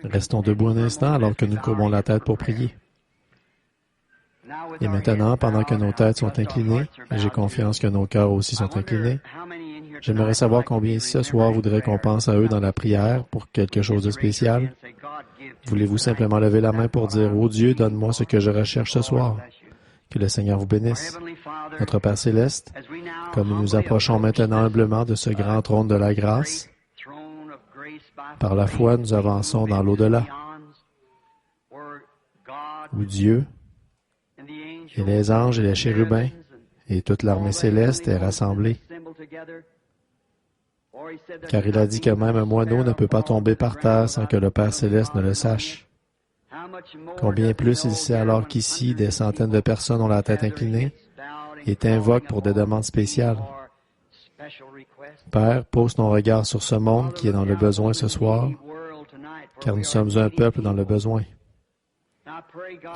Restons debout un instant alors que nous courbons la tête pour prier. Et maintenant, pendant que nos têtes sont inclinées, et j'ai confiance que nos cœurs aussi sont inclinés, j'aimerais savoir combien ici ce soir voudraient qu'on pense à eux dans la prière pour quelque chose de spécial. Voulez-vous simplement lever la main pour dire « Oh Dieu, donne-moi ce que je recherche ce soir ». Que le Seigneur vous bénisse. Notre Père Céleste, comme nous nous approchons maintenant humblement de ce grand trône de la grâce, par la foi, nous avançons dans l'au-delà, où Dieu et les anges et les chérubins et toute l'armée céleste est rassemblée. Car il a dit que même un moineau ne peut pas tomber par terre sans que le Père Céleste ne le sache. Combien plus il sait alors qu'ici, des centaines de personnes ont la tête inclinée et t'invoquent pour des demandes spéciales. Père, pose ton regard sur ce monde qui est dans le besoin ce soir, car nous sommes un peuple dans le besoin.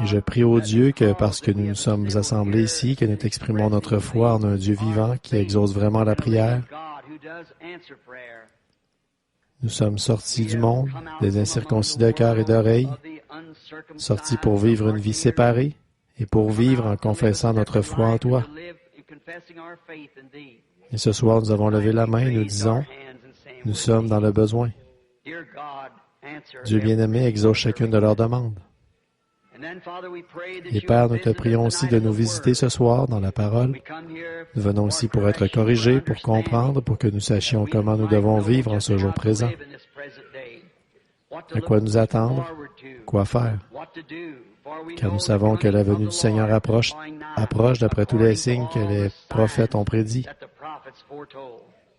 Et je prie au Dieu que, parce que nous nous sommes assemblés ici, que nous t'exprimons notre foi en un Dieu vivant qui exauce vraiment la prière. Nous sommes sortis du monde, des incirconcis de cœur et d'oreille, sortis pour vivre une vie séparée et pour vivre en confessant notre foi en toi. Et ce soir, nous avons levé la main et nous disons, nous sommes dans le besoin. Dieu bien-aimé exauce chacune de leurs demandes. Et Père, nous te prions aussi de nous visiter ce soir dans la parole. Nous venons aussi pour être corrigés, pour comprendre, pour que nous sachions comment nous devons vivre en ce jour présent. À quoi nous attendre, quoi faire. Car nous savons que la venue du Seigneur approche d'après tous les signes que les prophètes ont prédits.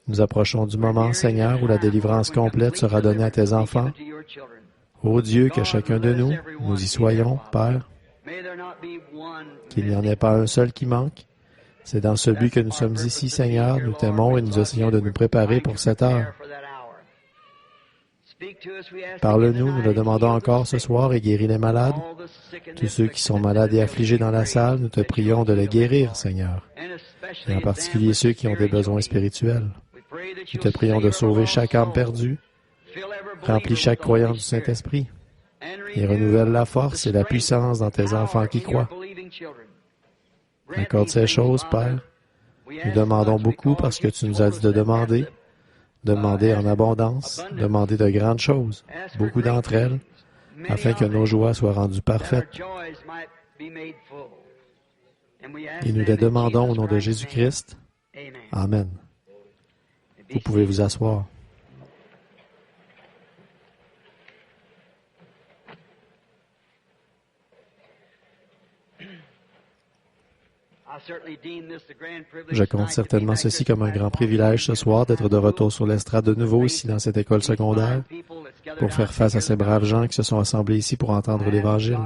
Nous approchons du moment, Seigneur, où la délivrance complète sera donnée à tes enfants. Ô Dieu, que chacun de nous, nous y soyons, Père, qu'il n'y en ait pas un seul qui manque. C'est dans ce but que nous sommes ici, Seigneur. Nous t'aimons et nous essayons de nous préparer pour cette heure. Parle-nous, nous le demandons encore ce soir, et guéris les malades. Tous ceux qui sont malades et affligés dans la salle, nous te prions de les guérir, Seigneur. Et en particulier ceux qui ont des besoins spirituels. Nous te prions de sauver chaque âme perdue. Remplis chaque croyant du Saint-Esprit et renouvelle la force et la puissance dans tes enfants qui croient. Accorde ces choses, Père. Nous demandons beaucoup parce que tu nous as dit de demander en abondance, demander de grandes choses, beaucoup d'entre elles, afin que nos joies soient rendues parfaites. Et nous les demandons au nom de Jésus-Christ. Amen. Vous pouvez vous asseoir. Je compte certainement ceci comme un grand privilège ce soir d'être de retour sur l'estrade de nouveau ici dans cette école secondaire pour faire face à ces braves gens qui se sont assemblés ici pour entendre l'Évangile.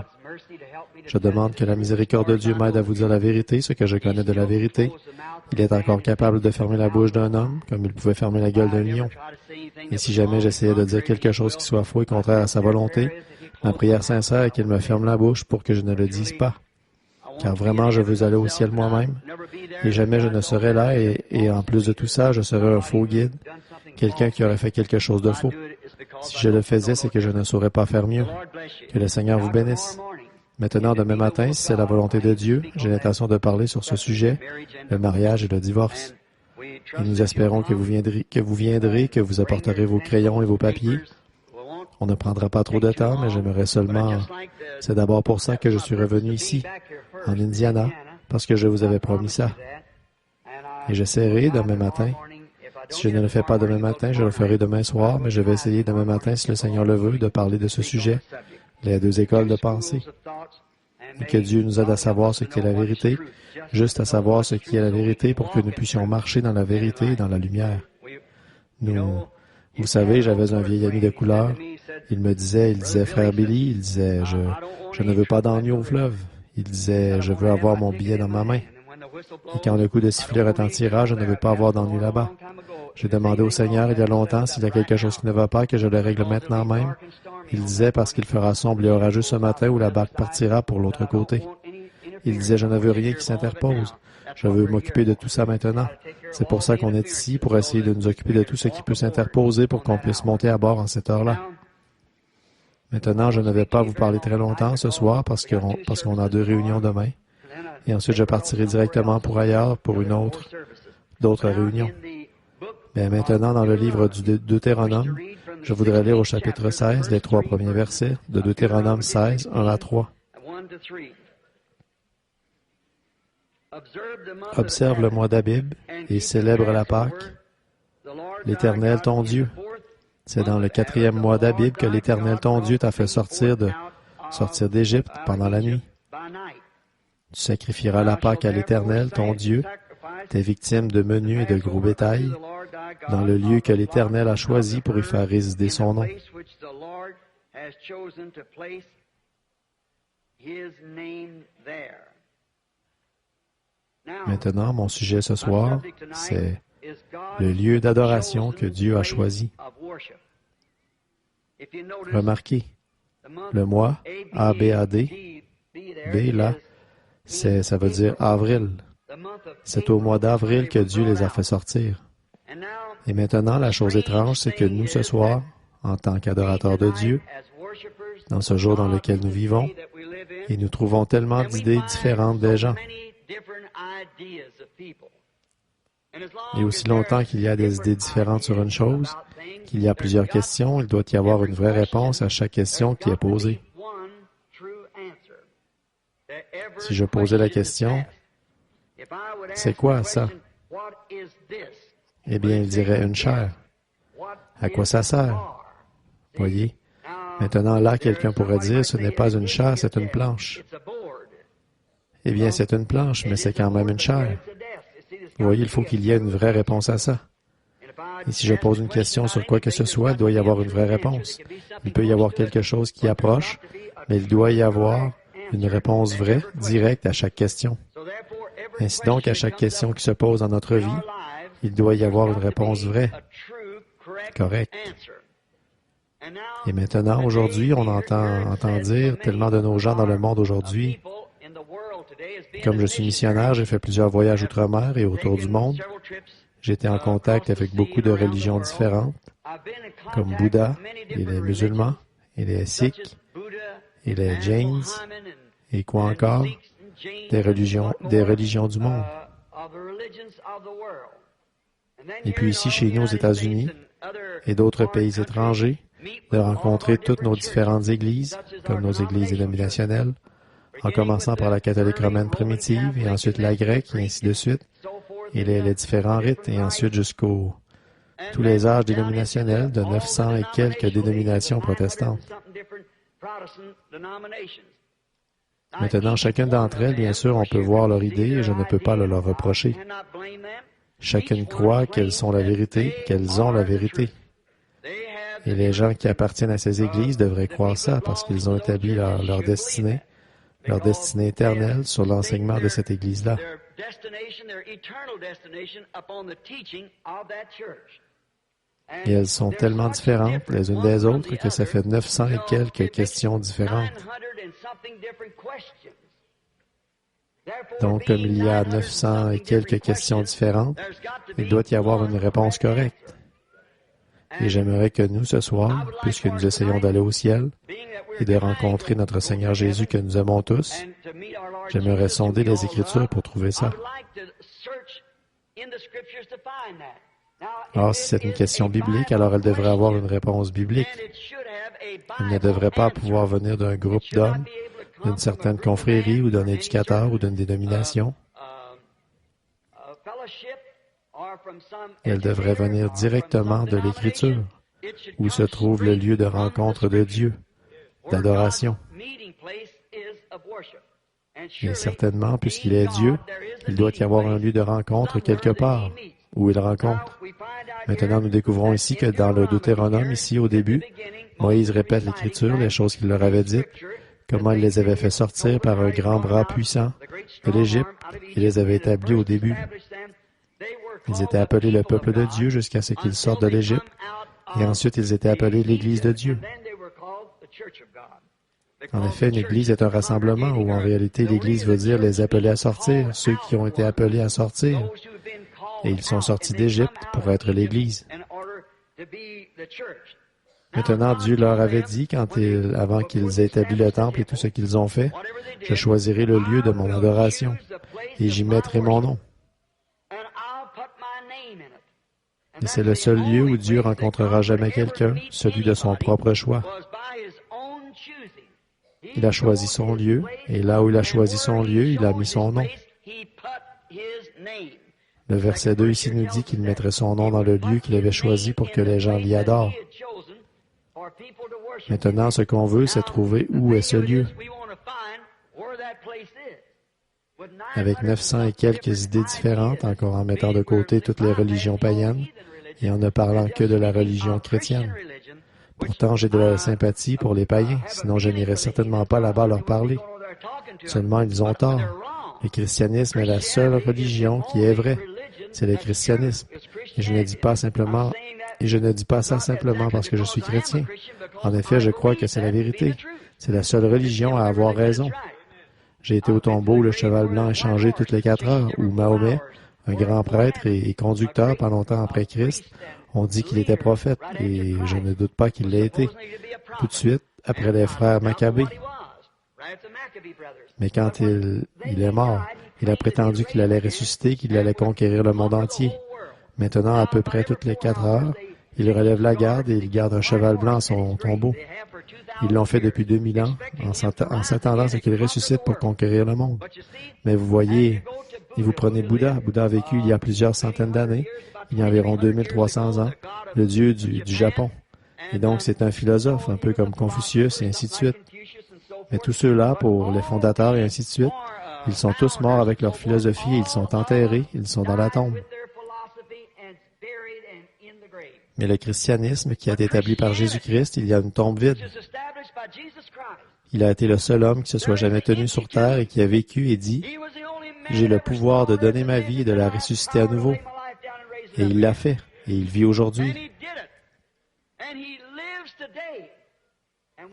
Je demande que la miséricorde de Dieu m'aide à vous dire la vérité, ce que je connais de la vérité. Il est encore capable de fermer la bouche d'un homme comme il pouvait fermer la gueule d'un lion. Et si jamais j'essayais de dire quelque chose qui soit faux et contraire à sa volonté, ma prière sincère est qu'il me ferme la bouche pour que je ne le dise pas. Car vraiment, je veux aller au ciel moi-même, et jamais je ne serai là, et en plus de tout ça, je serai un faux guide, quelqu'un qui aurait fait quelque chose de faux. Si je le faisais, c'est que je ne saurais pas faire mieux. Que le Seigneur vous bénisse. Maintenant, demain matin, si c'est la volonté de Dieu, j'ai l'intention de parler sur ce sujet, le mariage et le divorce. Et nous espérons que vous viendrez, que vous apporterez vos crayons et vos papiers. On ne prendra pas trop de temps, mais j'aimerais seulement... C'est d'abord pour ça que je suis revenu ici, en Indiana, parce que je vous avais promis ça. Et j'essaierai demain matin. Si je ne le fais pas demain matin, je le ferai demain soir, mais je vais essayer demain matin, si le Seigneur le veut, de parler de ce sujet, les deux écoles de pensée. Et que Dieu nous aide à savoir ce qui est la vérité, juste à savoir ce qui est la vérité pour que nous puissions marcher dans la vérité et dans la lumière. Vous savez, j'avais un vieil ami de couleur. Il disait, frère Billy, il disait, je ne veux pas d'agneau au fleuve. Il disait, je veux avoir mon billet dans ma main. Et quand le coup de sifflet retentira, je ne veux pas avoir d'ennui là-bas. J'ai demandé au Seigneur il y a longtemps s'il y a quelque chose qui ne va pas, que je le règle maintenant même. Il disait, parce qu'il fera sombre et orageux ce matin où la barque partira pour l'autre côté. Il disait, je ne veux rien qui s'interpose. Je veux m'occuper de tout ça maintenant. C'est pour ça qu'on est ici, pour essayer de nous occuper de tout ce qui peut s'interposer pour qu'on puisse monter à bord en cette heure-là. Maintenant, je ne vais pas vous parler très longtemps ce soir parce qu'on a 2 réunions demain. Et ensuite, je partirai directement pour ailleurs pour d'autres réunions. Mais maintenant, dans le livre du Deutéronome, je voudrais lire au chapitre 16 les 3 premiers versets de Deutéronome 16, 1 à 3. Observe le mois d'Abib et célèbre la Pâque, l'Éternel ton Dieu. C'est dans le 4e mois d'Abib que l'Éternel ton Dieu t'a fait sortir d'Égypte pendant la nuit. Tu sacrifieras la Pâque à l'Éternel ton Dieu, tes victimes de menu et de gros bétail, dans le lieu que l'Éternel a choisi pour y faire résider son nom. Maintenant, mon sujet ce soir, c'est le lieu d'adoration que Dieu a choisi. Remarquez, le mois, A-B-A-D, B là, ça veut dire avril. C'est au mois d'avril que Dieu les a fait sortir. Et maintenant, la chose étrange, c'est que nous, ce soir, en tant qu'adorateurs de Dieu, dans ce jour dans lequel nous vivons, et nous trouvons tellement d'idées différentes des gens. Et aussi longtemps qu'il y a des idées différentes sur une chose, qu'il y a plusieurs questions, il doit y avoir une vraie réponse à chaque question qui est posée. Si je posais la question, « C'est quoi ça? » Eh bien, il dirait une chair. À quoi ça sert? Voyez? Maintenant, là, quelqu'un pourrait dire, ce n'est pas une chair, c'est une planche. Eh bien, c'est une planche, mais c'est quand même une chair. Vous voyez, il faut qu'il y ait une vraie réponse à ça. Et si je pose une question sur quoi que ce soit, il doit y avoir une vraie réponse. Il peut y avoir quelque chose qui approche, mais il doit y avoir une réponse vraie, directe à chaque question. Ainsi donc, à chaque question qui se pose dans notre vie, il doit y avoir une réponse vraie, correcte. Et maintenant, aujourd'hui, on entend dire tellement de nos gens dans le monde aujourd'hui. Comme je suis missionnaire, j'ai fait plusieurs voyages outre-mer et autour du monde. J'ai été en contact avec beaucoup de religions différentes, comme Bouddha, et les musulmans, et les Sikhs, et les Jains, et quoi encore? Des religions du monde. Et puis ici, chez nous, aux États-Unis, et d'autres pays étrangers, de rencontrer toutes nos différentes églises, comme nos églises dénominationnelles, en commençant par la catholique romaine primitive, et ensuite la grecque, et ainsi de suite, et les différents rites, et ensuite jusqu'aux tous les âges dénominationnels de 900 et quelques dénominations protestantes. Maintenant, chacune d'entre elles, bien sûr, on peut voir leur idée et je ne peux pas le leur reprocher. Chacune croit qu'elles sont la vérité, qu'elles ont la vérité. Et les gens qui appartiennent à ces églises devraient croire ça parce qu'ils ont établi leur destinée éternelle sur l'enseignement de cette église-là. Et elles sont tellement différentes les unes des autres que ça fait 900 et quelques questions différentes. Donc, comme il y a 900 et quelques questions différentes, il doit y avoir une réponse correcte. Et j'aimerais que nous, ce soir, puisque nous essayons d'aller au ciel et de rencontrer notre Seigneur Jésus que nous aimons tous, j'aimerais sonder les Écritures pour trouver ça. Or, si c'est une question biblique, alors elle devrait avoir une réponse biblique. Elle ne devrait pas pouvoir venir d'un groupe d'hommes, d'une certaine confrérie ou d'un éducateur ou d'une dénomination. Elle devrait venir directement de l'Écriture, où se trouve le lieu de rencontre de Dieu, d'adoration. Et certainement, puisqu'il est Dieu, il doit y avoir un lieu de rencontre quelque part, où il rencontre. Maintenant, nous découvrons ici que dans le Deutéronome, ici au début, Moïse répète l'Écriture, les choses qu'il leur avait dites, comment il les avait fait sortir par un grand bras puissant de l'Égypte. Il les avait établis au début. Ils étaient appelés le peuple de Dieu jusqu'à ce qu'ils sortent de l'Égypte, et ensuite ils étaient appelés l'Église de Dieu. En effet, une Église est un rassemblement où en réalité l'Église veut dire les appelés à sortir, ceux qui ont été appelés à sortir. Et ils sont sortis d'Égypte pour être l'Église. Maintenant, Dieu leur avait dit, avant qu'ils aient établi le temple et tout ce qu'ils ont fait, « Je choisirai le lieu de mon adoration, et j'y mettrai mon nom. » Et c'est le seul lieu où Dieu rencontrera jamais quelqu'un, celui de son propre choix. Il a choisi son lieu, et là où il a choisi son lieu, il a mis son nom. Le verset 2 ici nous dit qu'il mettrait son nom dans le lieu qu'il avait choisi pour que les gens l'y adorent. Maintenant, ce qu'on veut, c'est trouver où est ce lieu. Avec 900 et quelques idées différentes, encore en mettant de côté toutes les religions païennes et en ne parlant que de la religion chrétienne. Pourtant, j'ai de la sympathie pour les païens, sinon je n'irais certainement pas là-bas leur parler. Seulement, ils ont tort. Le christianisme est la seule religion qui est vraie. C'est le christianisme. Et je ne dis pas ça simplement parce que je suis chrétien. En effet, je crois que c'est la vérité. C'est la seule religion à avoir raison. J'ai été au tombeau où le cheval blanc est changé toutes les 4 heures, où Mahomet, un grand prêtre et conducteur pas longtemps après Christ, on dit qu'il était prophète, et je ne doute pas qu'il l'ait été. Tout de suite, après les frères Maccabées. Mais quand il est mort, il a prétendu qu'il allait ressusciter, qu'il allait conquérir le monde entier. Maintenant, à peu près toutes les 4 heures, il relève la garde et il garde un cheval blanc à son tombeau. Ils l'ont fait depuis 2000 ans, en s'attendant à ce qu'il ressuscite pour conquérir le monde. Mais vous voyez, et vous prenez Bouddha. Bouddha a vécu il y a plusieurs centaines d'années, il y a environ 2300 ans, le dieu du Japon. Et donc, c'est un philosophe, un peu comme Confucius et ainsi de suite. Mais tous ceux-là, pour les fondateurs et ainsi de suite, ils sont tous morts avec leur philosophie et ils sont enterrés, ils sont dans la tombe. Mais le christianisme qui a été établi par Jésus-Christ, il y a une tombe vide. Il a été le seul homme qui se soit jamais tenu sur terre et qui a vécu et dit, « J'ai le pouvoir de donner ma vie et de la ressusciter à nouveau. » Et il l'a fait, et il vit aujourd'hui.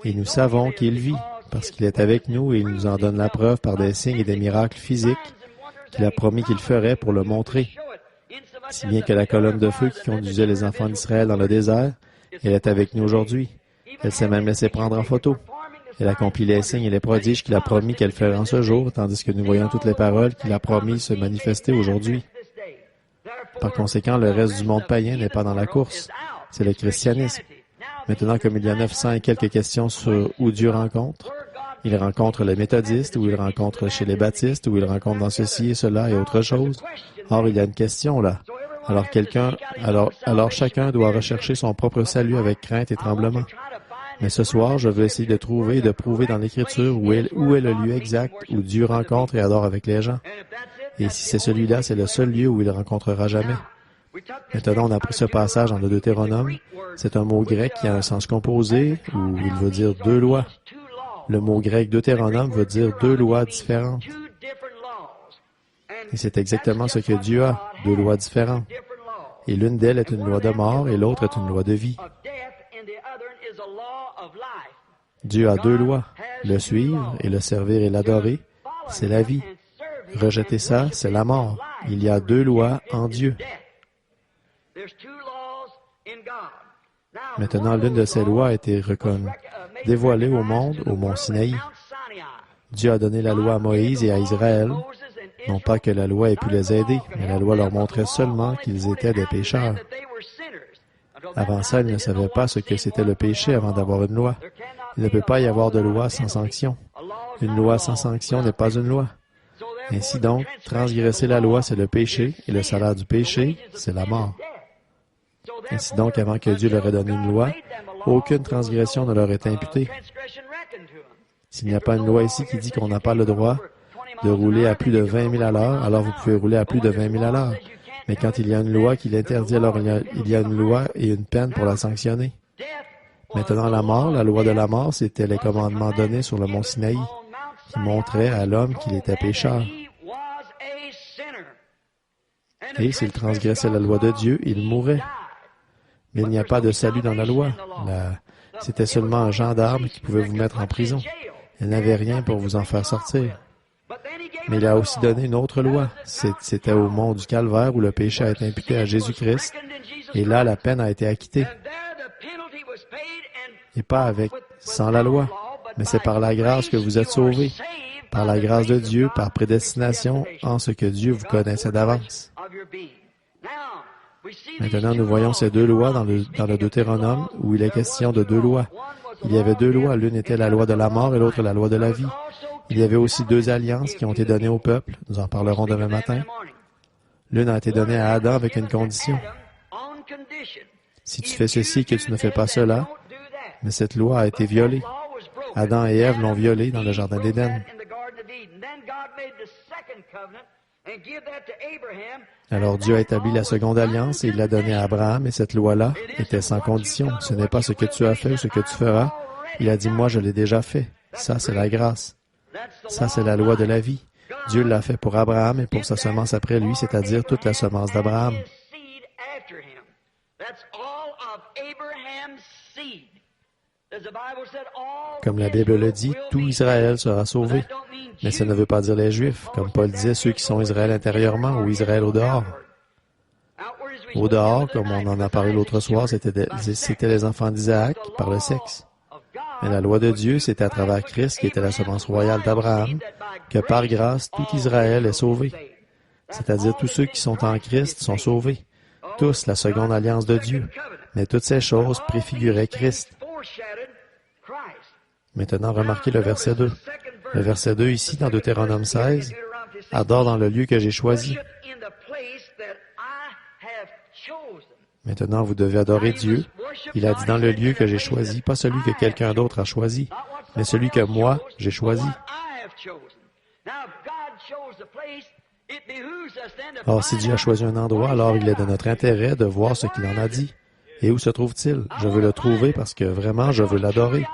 Et nous savons qu'il vit, parce qu'il est avec nous et il nous en donne la preuve par des signes et des miracles physiques qu'il a promis qu'il ferait pour le montrer. Si bien que la colonne de feu qui conduisait les enfants d'Israël dans le désert, elle est avec nous aujourd'hui. Elle s'est même laissée prendre en photo. Elle accomplit les signes et les prodiges qu'il a promis qu'elle ferait en ce jour, tandis que nous voyons toutes les paroles qu'il a promis se manifester aujourd'hui. Par conséquent, le reste du monde païen n'est pas dans la course. C'est le christianisme. Maintenant, comme il y a 900 et quelques questions sur où Dieu rencontre, il rencontre les méthodistes, ou il rencontre chez les baptistes, ou il rencontre dans ceci et cela et autre chose. Or, il y a une question là. Alors chacun doit rechercher son propre salut avec crainte et tremblement. Mais ce soir, je veux essayer de trouver et de prouver dans l'Écriture où est le lieu exact où Dieu rencontre et adore avec les gens. Et si c'est celui-là, c'est le seul lieu où il rencontrera jamais. Maintenant, on a pris ce passage dans le Deutéronome. C'est un mot grec qui a un sens composé, où il veut dire 2 lois. Le mot grec Deutéronome veut dire 2 lois différentes. Et c'est exactement ce que Dieu a, 2 lois différentes. Et l'une d'elles est une loi de mort et l'autre est une loi de vie. Dieu a 2 lois. Le suivre et le servir et l'adorer, c'est la vie. Rejeter ça, c'est la mort. Il y a 2 lois en Dieu. Maintenant, l'une de ces lois a été dévoilée au monde au mont Sinaï. Dieu a donné la loi à Moïse et à Israël. Non pas que la loi ait pu les aider, mais la loi leur montrait seulement qu'ils étaient des pécheurs. Avant ça, ils ne savaient pas ce que c'était le péché avant d'avoir une loi. Il ne peut pas y avoir de loi sans sanction. Une loi sans sanction n'est pas une loi. Ainsi donc, transgresser la loi, c'est le péché, et le salaire du péché, c'est la mort. Ainsi donc, avant que Dieu leur ait donné une loi, aucune transgression ne leur est imputée. S'il n'y a pas une loi ici qui dit qu'on n'a pas le droit de rouler à plus de 20 000 à l'heure, alors vous pouvez rouler à plus de 20 000 à l'heure. Mais quand il y a une loi qui l'interdit, alors il y a une loi et une peine pour la sanctionner. Maintenant, la mort, la loi de la mort, c'était les commandements donnés sur le mont Sinaï, qui montraient à l'homme qu'il était pécheur. Et s'il transgressait la loi de Dieu, il mourrait. Mais il n'y a pas de salut dans la loi. C'était seulement un gendarme qui pouvait vous mettre en prison. Il n'avait rien pour vous en faire sortir. Mais il a aussi donné une autre loi. C'était au mont du Calvaire où le péché a été imputé à Jésus-Christ. Et là, la peine a été acquittée. et pas sans la loi. Mais c'est par la grâce que vous êtes sauvés, par la grâce de Dieu, par prédestination, en ce que Dieu vous connaissait d'avance. Maintenant, nous voyons ces deux lois dans le Deutéronome, où il est question de deux lois. Il y avait deux lois, l'une était la loi de la mort et l'autre la loi de la vie. Il y avait aussi deux alliances qui ont été données au peuple, nous en parlerons demain matin. L'une a été donnée à Adam avec une condition. Si tu fais ceci, que tu ne fais pas cela, mais cette loi a été violée. Adam et Ève l'ont violée dans le jardin d'Éden. Alors Dieu a établi la seconde alliance et il l'a donnée à Abraham, et cette loi-là était sans condition. Ce n'est pas ce que tu as fait ou ce que tu feras. Il a dit, moi je l'ai déjà fait. Ça, c'est la grâce. Ça, c'est la loi de la vie. Dieu l'a fait pour Abraham et pour sa semence après lui, c'est-à-dire toute la semence d'Abraham. Comme la Bible le dit, tout Israël sera sauvé. Mais ça ne veut pas dire les Juifs, comme Paul disait, ceux qui sont Israël intérieurement ou Israël au dehors. Au dehors, comme on en a parlé l'autre soir, c'était les enfants d'Isaac par le sexe. Mais la loi de Dieu, c'était à travers Christ, qui était la semence royale d'Abraham, que par grâce, tout Israël est sauvé. C'est-à-dire tous ceux qui sont en Christ sont sauvés. Tous la seconde alliance de Dieu. Mais toutes ces choses préfiguraient Christ. Maintenant, remarquez le verset 2. Le verset 2 ici, dans Deutéronome 16, « Adore dans le lieu que j'ai choisi. » Maintenant, vous devez adorer Dieu. Il a dit dans le lieu que j'ai choisi, pas celui que quelqu'un d'autre a choisi, mais celui que moi, j'ai choisi. Or, si Dieu a choisi un endroit, alors il est de notre intérêt de voir ce qu'il en a dit. Et où se trouve-t-il? Je veux le trouver parce que vraiment, je veux l'adorer.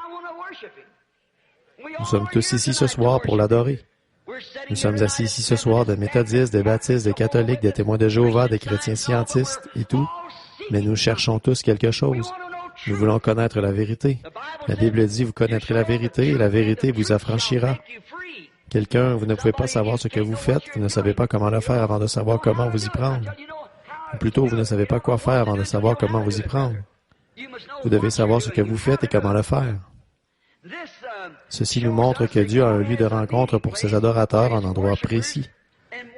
Nous sommes tous ici ce soir pour l'adorer. Nous sommes assis ici ce soir des méthodistes, des baptistes, des catholiques, des témoins de Jéhovah, des chrétiens scientistes et tout. Mais nous cherchons tous quelque chose. Nous voulons connaître la vérité. La Bible dit, vous connaîtrez la vérité et la vérité vous affranchira. Quelqu'un, vous ne pouvez pas savoir ce que vous faites, vous ne savez pas comment le faire avant de savoir comment vous y prendre. Ou plutôt, vous ne savez pas quoi faire avant de savoir comment vous y prendre. Vous devez savoir ce que vous faites et comment le faire. Ceci nous montre que Dieu a un lieu de rencontre pour ses adorateurs, un endroit précis.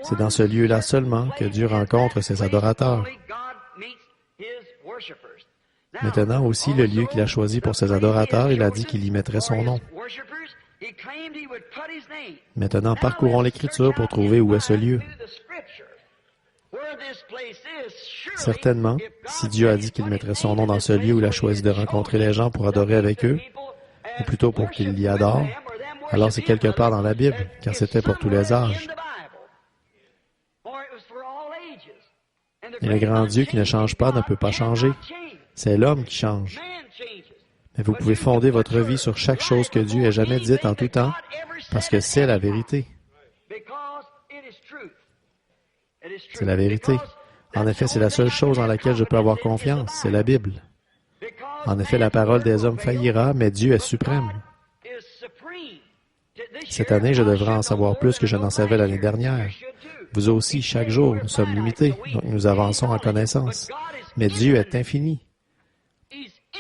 C'est dans ce lieu-là seulement que Dieu rencontre ses adorateurs. Maintenant aussi, le lieu qu'il a choisi pour ses adorateurs, il a dit qu'il y mettrait son nom. Maintenant, parcourons l'Écriture pour trouver où est ce lieu. Certainement, si Dieu a dit qu'il mettrait son nom dans ce lieu où il a choisi de rencontrer les gens pour adorer avec eux, ou plutôt pour qu'ils l'y adorent, alors c'est quelque part dans la Bible, car c'était pour tous les âges. Et le grand Dieu qui ne change pas ne peut pas changer. C'est l'homme qui change. Mais vous pouvez fonder votre vie sur chaque chose que Dieu ait jamais dite en tout temps, parce que c'est la vérité. C'est la vérité. En effet, c'est la seule chose en laquelle je peux avoir confiance, c'est la Bible. En effet, la parole des hommes faillira, mais Dieu est suprême. Cette année, je devrais en savoir plus que je n'en savais l'année dernière. Vous aussi, chaque jour, nous sommes limités, donc nous avançons en connaissance. Mais Dieu est infini.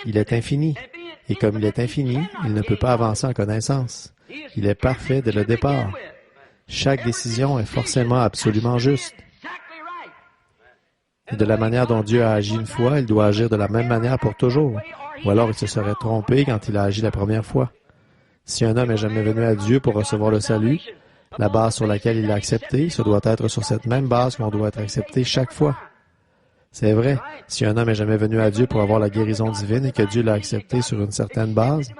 Il est infini. Et comme il est infini, il ne peut pas avancer en connaissance. Il est parfait dès le départ. Chaque décision est forcément absolument juste. Et de la manière dont Dieu a agi une fois, il doit agir de la même manière pour toujours. Ou alors il se serait trompé quand il a agi la première fois. Si un homme est jamais venu à Dieu pour recevoir le salut, la base sur laquelle il l'a accepté, ce doit être sur cette même base qu'on doit être accepté chaque fois. C'est vrai, si un homme est jamais venu à Dieu pour avoir la guérison divine et que Dieu l'a accepté sur une certaine base,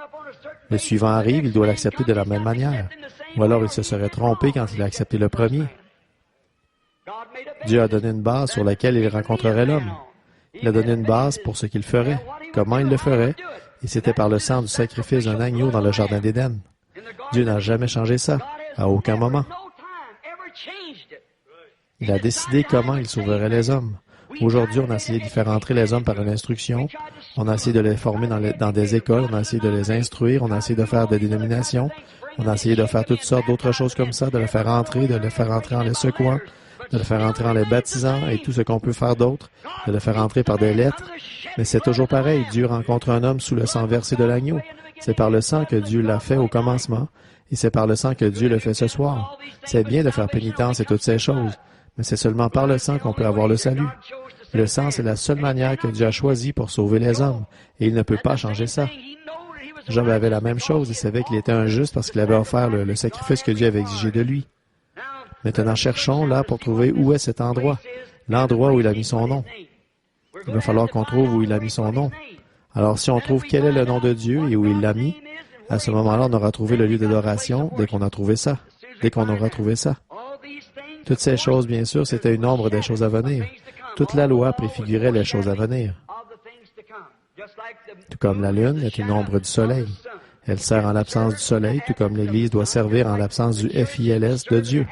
le suivant arrive, il doit l'accepter de la même manière. Ou alors il se serait trompé quand il a accepté le premier. Dieu a donné une base sur laquelle il rencontrerait l'homme. Il a donné une base pour ce qu'il ferait, comment il le ferait, et c'était par le sang du sacrifice d'un agneau dans le jardin d'Éden. Dieu n'a jamais changé ça, à aucun moment. Il a décidé comment il sauverait les hommes. Aujourd'hui, on a essayé d'y faire entrer les hommes par une instruction. On a essayé de les former dans des écoles. On a essayé de les instruire. On a essayé de faire des dénominations. On a essayé de faire toutes sortes d'autres choses comme ça, de les faire entrer en les secouant, de le faire entrer en les baptisant et tout ce qu'on peut faire d'autre, de le faire entrer par des lettres. Mais c'est toujours pareil, Dieu rencontre un homme sous le sang versé de l'agneau. C'est par le sang que Dieu l'a fait au commencement, et c'est par le sang que Dieu le fait ce soir. C'est bien de faire pénitence et toutes ces choses, mais c'est seulement par le sang qu'on peut avoir le salut. Le sang, c'est la seule manière que Dieu a choisie pour sauver les hommes, et il ne peut pas changer ça. Job avait la même chose, il savait qu'il était injuste parce qu'il avait offert le sacrifice que Dieu avait exigé de lui. Maintenant, cherchons là pour trouver où est cet endroit, l'endroit où il a mis son nom. Il va falloir qu'on trouve où il a mis son nom. Alors, si on trouve quel est le nom de Dieu et où il l'a mis, à ce moment-là, on aura trouvé le lieu d'adoration dès qu'on a trouvé ça, dès qu'on aura trouvé ça. Toutes ces choses, bien sûr, c'était une ombre des choses à venir. Toute la loi préfigurait les choses à venir. Tout comme la lune est une ombre du soleil. Elle sert en l'absence du soleil, tout comme l'Église doit servir en l'absence du FILS de Dieu.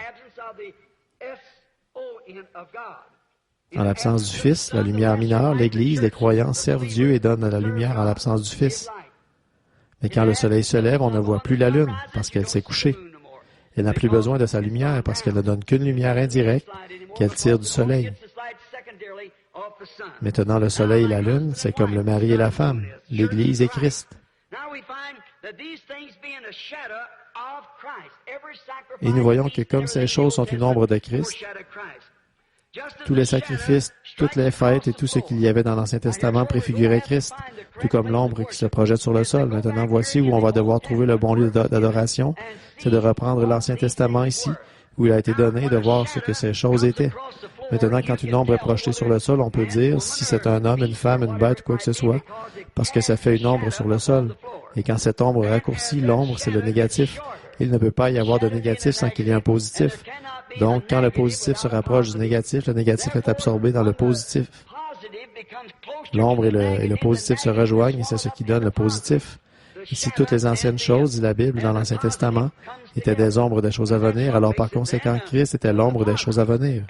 En l'absence du Fils, la lumière mineure, l'Église, les croyants servent Dieu et donnent la lumière en l'absence du Fils. Mais quand le soleil se lève, on ne voit plus la lune, parce qu'elle s'est couchée. Elle n'a plus besoin de sa lumière, parce qu'elle ne donne qu'une lumière indirecte qu'elle tire du soleil. Maintenant, le soleil et la lune, c'est comme le mari et la femme, l'Église et Christ. Et nous voyons que comme ces choses sont une ombre de Christ, tous les sacrifices, toutes les fêtes et tout ce qu'il y avait dans l'Ancien Testament préfigurait Christ, tout comme l'ombre qui se projette sur le sol. Maintenant, voici où on va devoir trouver le bon lieu d'adoration, c'est de reprendre l'Ancien Testament ici, où il a été donné, de voir ce que ces choses étaient. Maintenant, quand une ombre est projetée sur le sol, on peut dire si c'est un homme, une femme, une bête ou quoi que ce soit, parce que ça fait une ombre sur le sol. Et quand cette ombre raccourcit, l'ombre, c'est le négatif. Il ne peut pas y avoir de négatif sans qu'il y ait un positif. Donc, quand le positif se rapproche du négatif, le négatif est absorbé dans le positif. L'ombre et le positif se rejoignent et c'est ce qui donne le positif. Ici, toutes les anciennes choses, dit la Bible, dans l'Ancien Testament, étaient des ombres des choses à venir. Alors, par conséquent, Christ était l'ombre des choses à venir.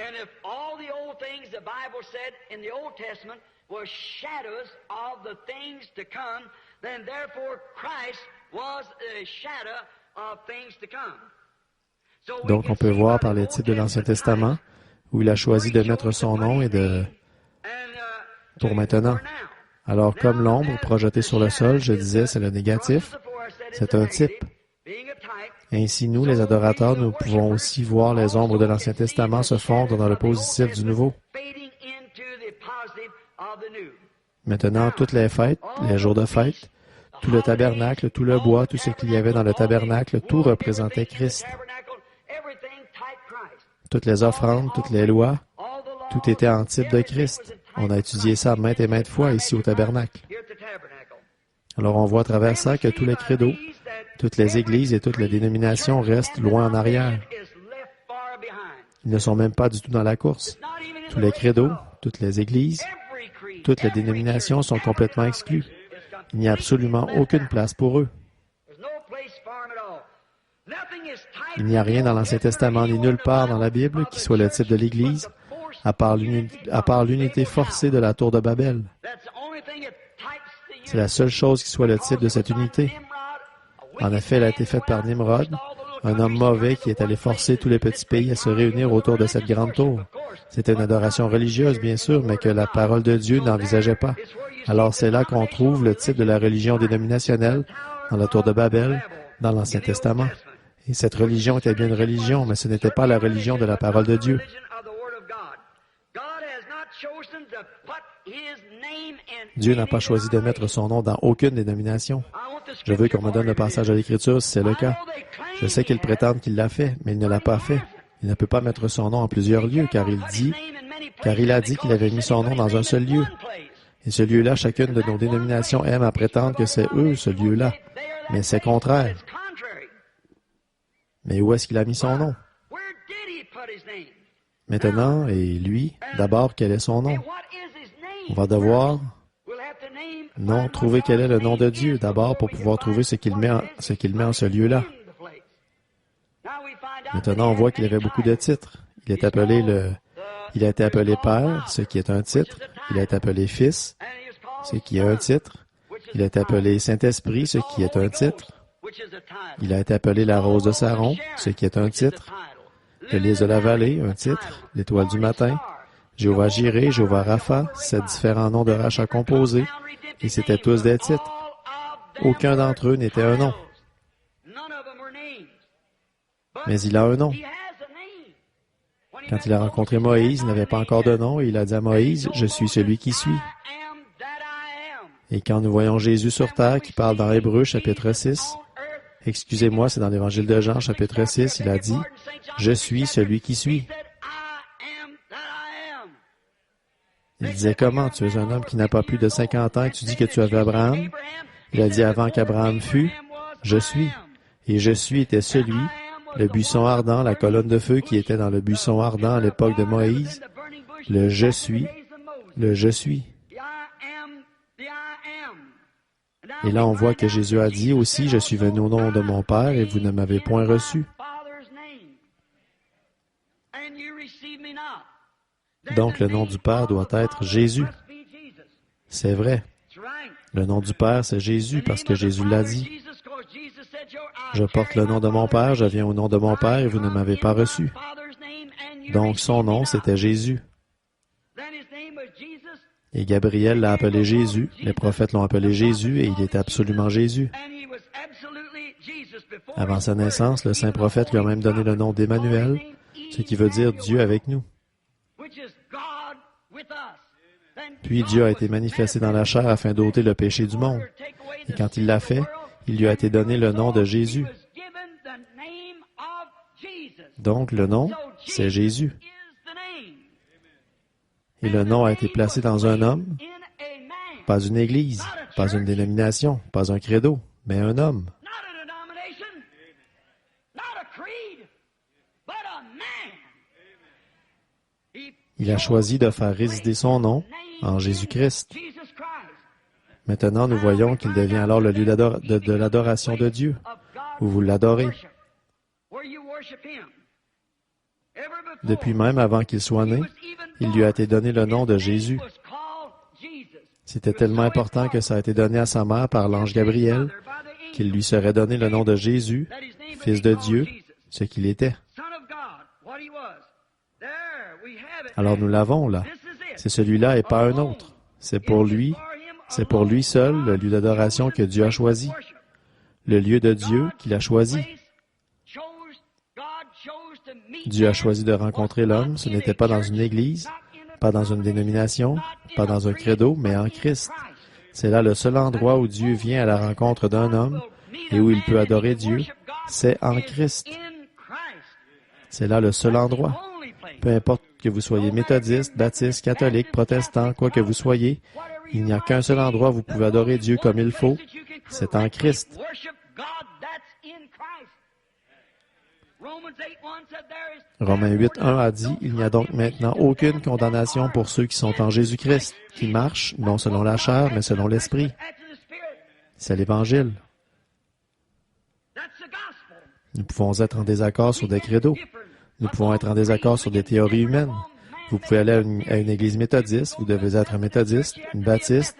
Donc, on peut voir par les titres de l'Ancien Testament où il a choisi de mettre son nom et pour maintenant. Alors, comme l'ombre projetée sur le sol, je disais, c'est le négatif, c'est un type. Ainsi, nous, les adorateurs, nous pouvons aussi voir les ombres de l'Ancien Testament se fondre dans le positif du Nouveau. Maintenant, toutes les fêtes, les jours de fête, tout le tabernacle, tout le bois, tout ce qu'il y avait dans le tabernacle, tout représentait Christ. Toutes les offrandes, toutes les lois, tout était en type de Christ. On a étudié ça maintes et maintes fois ici au tabernacle. Alors on voit à travers ça que tous les credos, toutes les églises et toutes les dénominations restent loin en arrière. Ils ne sont même pas du tout dans la course. Tous les credos, toutes les églises, toutes les dénominations sont complètement exclues. Il n'y a absolument aucune place pour eux. Il n'y a rien dans l'Ancien Testament ni nulle part dans la Bible qui soit le type de l'Église, à part l'unité forcée de la tour de Babel. C'est la seule chose qui soit le type de cette unité. En effet, elle a été faite par Nimrod, un homme mauvais qui est allé forcer tous les petits pays à se réunir autour de cette grande tour. C'était une adoration religieuse, bien sûr, mais que la parole de Dieu n'envisageait pas. Alors c'est là qu'on trouve le type de la religion dénominationnelle, dans la tour de Babel, dans l'Ancien Testament. Et cette religion était bien une religion, mais ce n'était pas la religion de la parole de Dieu. Dieu n'a pas choisi de mettre son nom dans aucune dénomination. Je veux qu'on me donne le passage de l'Écriture si c'est le cas. Je sais qu'ils prétendent qu'il l'a fait, mais il ne l'a pas fait. Il ne peut pas mettre son nom en plusieurs lieux, car il a dit qu'il avait mis son nom dans un seul lieu. Et ce lieu-là, chacune de nos dénominations aime à prétendre que c'est eux, ce lieu-là. Mais c'est contraire. Mais où est-ce qu'il a mis son nom? Maintenant, et lui, d'abord, quel est son nom? On va devoir, trouver quel est le nom de Dieu, d'abord, pour pouvoir trouver ce qu'il met en ce lieu-là. Maintenant, on voit qu'il avait beaucoup de titres. Il a été appelé Père, ce qui est un titre. Il a été appelé Fils, ce qui est un titre. Il a été appelé Saint-Esprit, ce qui est un titre. Il a été appelé la Rose de Saron, ce qui est un titre. le lys de la vallée, un titre, l'étoile du matin, Jéhovah Jireh, Jéhovah Rapha, 7 différents noms de rachat composés, et c'étaient tous des titres. Aucun d'entre eux n'était un nom. Mais il a un nom. Quand il a rencontré Moïse, il n'avait pas encore de nom, et il a dit à Moïse, « Je suis celui qui suis. » Et quand nous voyons Jésus sur terre, qui parle dans Hébreux, chapitre 6, excusez-moi, c'est dans l'Évangile de Jean, chapitre 6, il a dit, « Je suis celui qui suis. » Il disait comment? Tu es un homme qui n'a pas plus de 50 ans et tu dis que tu avais Abraham? Il a dit avant qu'Abraham fût, je suis. Et je suis était celui, le buisson ardent, la colonne de feu qui était dans le buisson ardent à l'époque de Moïse. Le je suis. Et là, on voit que Jésus a dit aussi, je suis venu au nom de mon Père et vous ne m'avez point reçu. Donc, le nom du Père doit être Jésus. C'est vrai. Le nom du Père, c'est Jésus, parce que Jésus l'a dit. Je porte le nom de mon Père, je viens au nom de mon Père, et vous ne m'avez pas reçu. Donc, son nom, c'était Jésus. Et Gabriel l'a appelé Jésus, les prophètes l'ont appelé Jésus, et il était absolument Jésus. Avant sa naissance, le saint prophète lui a même donné le nom d'Emmanuel, ce qui veut dire Dieu avec nous. Puis Dieu a été manifesté dans la chair afin d'ôter le péché du monde. Et quand il l'a fait, il lui a été donné le nom de Jésus. Donc le nom, c'est Jésus. Et le nom a été placé dans un homme, pas une église, pas une dénomination, pas un credo, mais un homme. Il a choisi de faire résider son nom en Jésus-Christ. Maintenant, nous voyons qu'il devient alors le lieu de l'adoration de Dieu, où vous l'adorez. Depuis même avant qu'il soit né, il lui a été donné le nom de Jésus. C'était tellement important que ça a été donné à sa mère par l'ange Gabriel, qu'il lui serait donné le nom de Jésus, Fils de Dieu, ce qu'il était. Alors nous l'avons là. C'est celui-là et pas un autre. C'est pour lui seul le lieu d'adoration que Dieu a choisi. Le lieu de Dieu qu'il a choisi. Dieu a choisi de rencontrer l'homme. Ce n'était pas dans une église, pas dans une dénomination, pas dans un credo, mais en Christ. C'est là le seul endroit où Dieu vient à la rencontre d'un homme et où il peut adorer Dieu. C'est en Christ. C'est là le seul endroit. Peu importe que vous soyez méthodiste, baptiste, catholique, protestant, quoi que vous soyez, il n'y a qu'un seul endroit où vous pouvez adorer Dieu comme il faut. C'est en Christ. Romains 8.1 a dit, « Il n'y a donc maintenant aucune condamnation pour ceux qui sont en Jésus-Christ, qui marchent, non selon la chair, mais selon l'Esprit. » C'est l'Évangile. Nous pouvons être en désaccord sur des credos. Nous pouvons être en désaccord sur des théories humaines. Vous pouvez aller à une église méthodiste, vous devez être un méthodiste, une baptiste,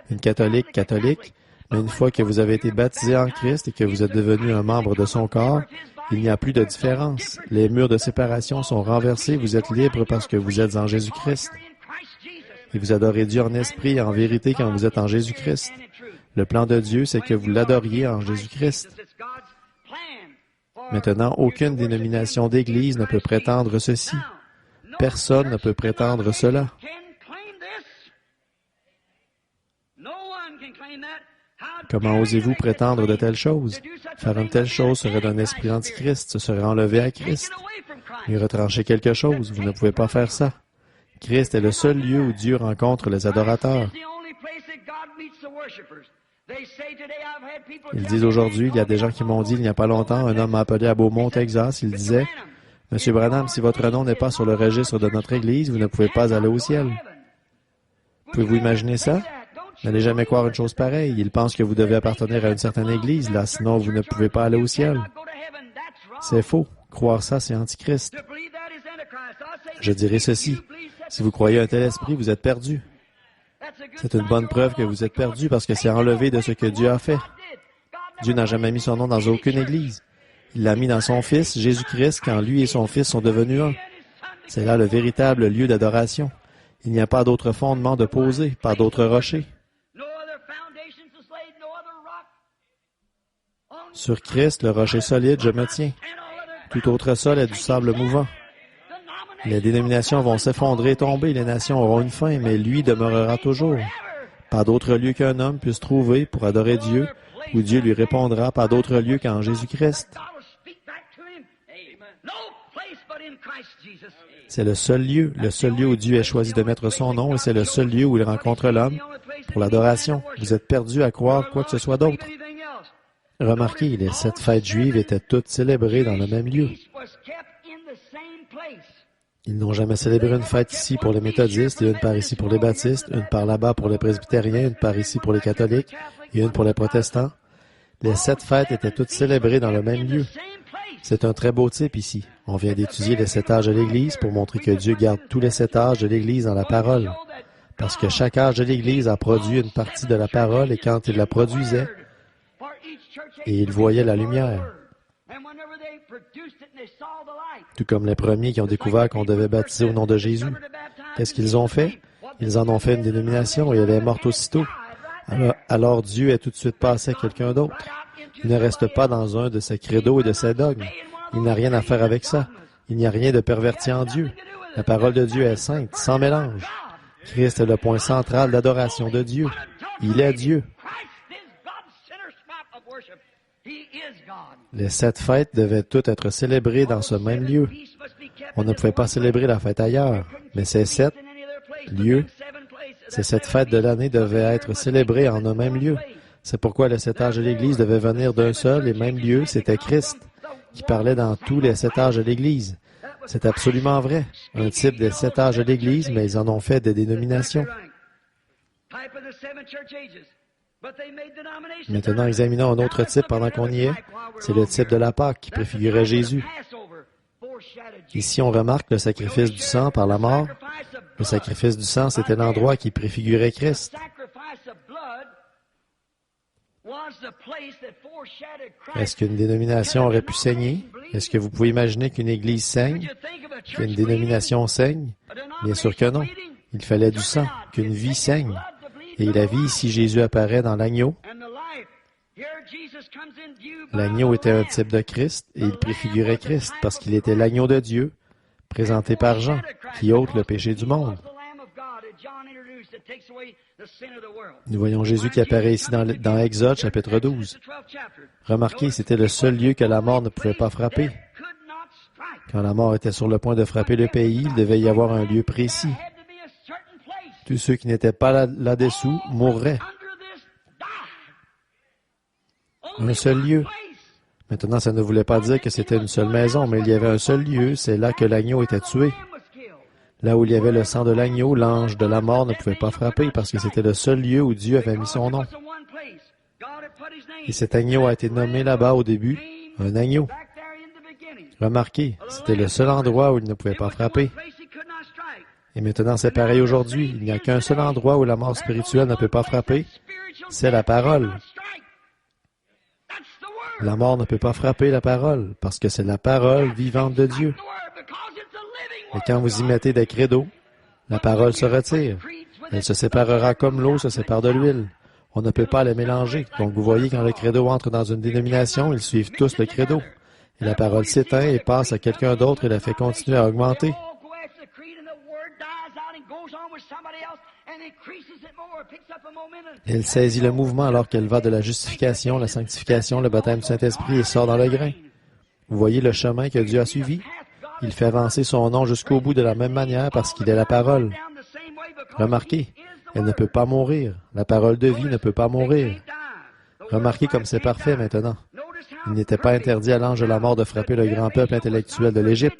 une catholique, mais une fois que vous avez été baptisé en Christ et que vous êtes devenu un membre de son corps, il n'y a plus de différence. Les murs de séparation sont renversés, vous êtes libre parce que vous êtes en Jésus-Christ. Et vous adorez Dieu en esprit et en vérité quand vous êtes en Jésus-Christ. Le plan de Dieu, c'est que vous l'adoriez en Jésus-Christ. Maintenant, aucune dénomination d'Église ne peut prétendre ceci. Personne ne peut prétendre cela. Comment osez-vous prétendre de telles choses? Faire une telle chose serait d'un esprit antichrist, ce serait enlever à Christ. Lui retrancher quelque chose, vous ne pouvez pas faire ça. Christ est le seul lieu où Dieu rencontre les adorateurs. Ils disent aujourd'hui, il y a des gens qui m'ont dit il n'y a pas longtemps, un homme m'a appelé à Beaumont, Texas, il disait, « Monsieur Branham, si votre nom n'est pas sur le registre de notre Église, vous ne pouvez pas aller au ciel. » Pouvez-vous imaginer ça? N'allez jamais croire une chose pareille. Ils pensent que vous devez appartenir à une certaine Église, là, sinon vous ne pouvez pas aller au ciel. C'est faux. Croire ça, c'est antichrist. Je dirais ceci. Si vous croyez un tel esprit, vous êtes perdu. C'est une bonne preuve que vous êtes perdu parce que c'est enlevé de ce que Dieu a fait. Dieu n'a jamais mis son nom dans aucune Église. Il l'a mis dans son Fils, Jésus-Christ, quand lui et son Fils sont devenus un. C'est là le véritable lieu d'adoration. Il n'y a pas d'autre fondement de poser, pas d'autre rocher. Sur Christ, le rocher solide, je me tiens. Tout autre sol est du sable mouvant. Les dénominations vont s'effondrer et tomber, les nations auront une fin, mais lui demeurera toujours. Pas d'autre lieu qu'un homme puisse trouver pour adorer Dieu, où Dieu lui répondra, pas d'autre lieu qu'en Jésus-Christ. C'est le seul lieu où Dieu a choisi de mettre son nom, et c'est le seul lieu où il rencontre l'homme pour l'adoration. Vous êtes perdus à croire quoi que ce soit d'autre. Remarquez, les 7 fêtes juives étaient toutes célébrées dans le même lieu. Ils n'ont jamais célébré une fête ici pour les méthodistes, et une par ici pour les baptistes, une par là-bas pour les presbytériens, une par ici pour les catholiques, et une pour les protestants. Les 7 fêtes étaient toutes célébrées dans le même lieu. C'est un très beau type ici. On vient d'étudier les 7 âges de l'Église pour montrer que Dieu garde tous les 7 âges de l'Église dans la parole. Parce que chaque âge de l'Église a produit une partie de la parole, et quand il la produisait, et il voyait la lumière. Tout comme les premiers qui ont découvert qu'on devait baptiser au nom de Jésus. Qu'est-ce qu'ils ont fait? Ils en ont fait une dénomination et elle est morte aussitôt. Alors Dieu est tout de suite passé à quelqu'un d'autre. Il ne reste pas dans un de ses credos et de ses dogmes. Il n'a rien à faire avec ça. Il n'y a rien de perverti en Dieu. La parole de Dieu est sainte, sans mélange. Christ est le point central d'adoration de Dieu. Il est Dieu. Les 7 fêtes devaient toutes être célébrées dans ce même lieu. On ne pouvait pas célébrer la fête ailleurs, mais ces 7 lieux, ces 7 fêtes de l'année devaient être célébrées en un même lieu. C'est pourquoi le 7 âges de l'Église devait venir d'un seul et même lieu, c'était Christ, qui parlait dans tous les 7 âges de l'Église. C'est absolument vrai, un type des 7 âges de l'Église, mais ils en ont fait des dénominations. Maintenant, examinons un autre type pendant qu'on y est. C'est le type de la Pâque qui préfigurait Jésus. Ici, on remarque le sacrifice du sang par la mort. Le sacrifice du sang, c'était l'endroit qui préfigurait Christ. Est-ce qu'une dénomination aurait pu saigner? Est-ce que vous pouvez imaginer qu'une Église saigne? Qu'une dénomination saigne? Bien sûr que non. Il fallait du sang, qu'une vie saigne. Et la vie, ici, Jésus apparaît dans l'agneau. L'agneau était un type de Christ, et il préfigurait Christ, parce qu'il était l'agneau de Dieu, présenté par Jean, qui ôte le péché du monde. Nous voyons Jésus qui apparaît ici dans Exode, chapitre 12. Remarquez, c'était le seul lieu que la mort ne pouvait pas frapper. Quand la mort était sur le point de frapper le pays, il devait y avoir un lieu précis. Tous ceux qui n'étaient pas là-dessous mourraient. Un seul lieu. Maintenant, ça ne voulait pas dire que c'était une seule maison, mais il y avait un seul lieu, c'est là que l'agneau était tué. Là où il y avait le sang de l'agneau, l'ange de la mort ne pouvait pas frapper parce que c'était le seul lieu où Dieu avait mis son nom. Et cet agneau a été nommé là-bas au début, un agneau. Remarquez, c'était le seul endroit où il ne pouvait pas frapper. Et maintenant, c'est pareil aujourd'hui. Il n'y a qu'un seul endroit où la mort spirituelle ne peut pas frapper, c'est la parole. La mort ne peut pas frapper la parole, parce que c'est la parole vivante de Dieu. Et quand vous y mettez des credos, la parole se retire. Elle se séparera comme l'eau se sépare de l'huile. On ne peut pas les mélanger. Donc vous voyez, quand le credo entre dans une dénomination, ils suivent tous le credo. Et la parole s'éteint et passe à quelqu'un d'autre et la fait continuer à augmenter. Elle saisit le mouvement alors qu'elle va de la justification, la sanctification, le baptême du Saint-Esprit et sort dans le grain. Vous voyez le chemin que Dieu a suivi? Il fait avancer son nom jusqu'au bout de la même manière parce qu'il est la parole. Remarquez, elle ne peut pas mourir. La parole de vie ne peut pas mourir. Remarquez comme c'est parfait maintenant. Il n'était pas interdit à l'ange de la mort de frapper le grand peuple intellectuel de l'Égypte.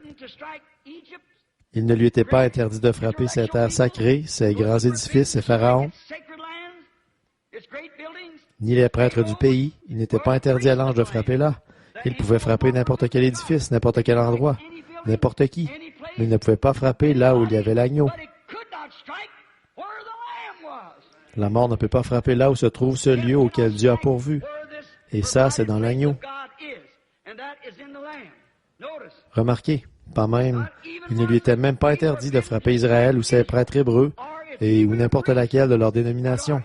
Il ne lui était pas interdit de frapper ces terres sacrées, ces grands édifices, ces pharaons, ni les prêtres du pays. Il n'était pas interdit à l'ange de frapper là. Il pouvait frapper n'importe quel édifice, n'importe quel endroit, n'importe qui. Mais il ne pouvait pas frapper là où il y avait l'agneau. La mort ne peut pas frapper là où se trouve ce lieu auquel Dieu a pourvu. Et ça, c'est dans l'agneau. Remarquez, pas même, il ne lui était même pas interdit de frapper Israël ou ses prêtres hébreux, et ou n'importe laquelle de leur dénomination.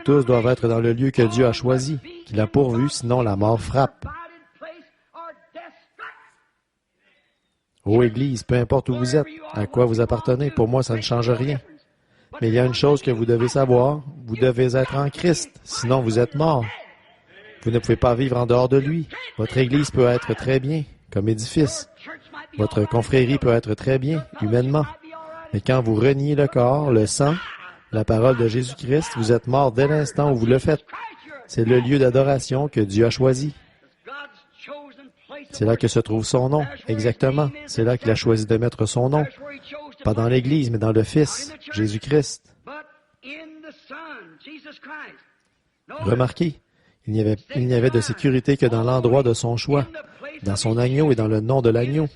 Tous doivent être dans le lieu que Dieu a choisi, qu'il a pourvu, sinon la mort frappe. Ô Église, peu importe où vous êtes, à quoi vous appartenez, pour moi ça ne change rien. Mais il y a une chose que vous devez savoir, vous devez être en Christ, sinon vous êtes mort. Vous ne pouvez pas vivre en dehors de lui. Votre Église peut être très bien, comme édifice. Votre confrérie peut être très bien, humainement. Mais quand vous reniez le corps, le sang, la parole de Jésus-Christ, vous êtes mort dès l'instant où vous le faites. C'est le lieu d'adoration que Dieu a choisi. C'est là que se trouve son nom, exactement. C'est là qu'il a choisi de mettre son nom. Pas dans l'Église, mais dans le Fils, Jésus-Christ. Remarquez, il n'y avait de sécurité que dans l'endroit de son choix, dans son agneau et dans le nom de l'agneau.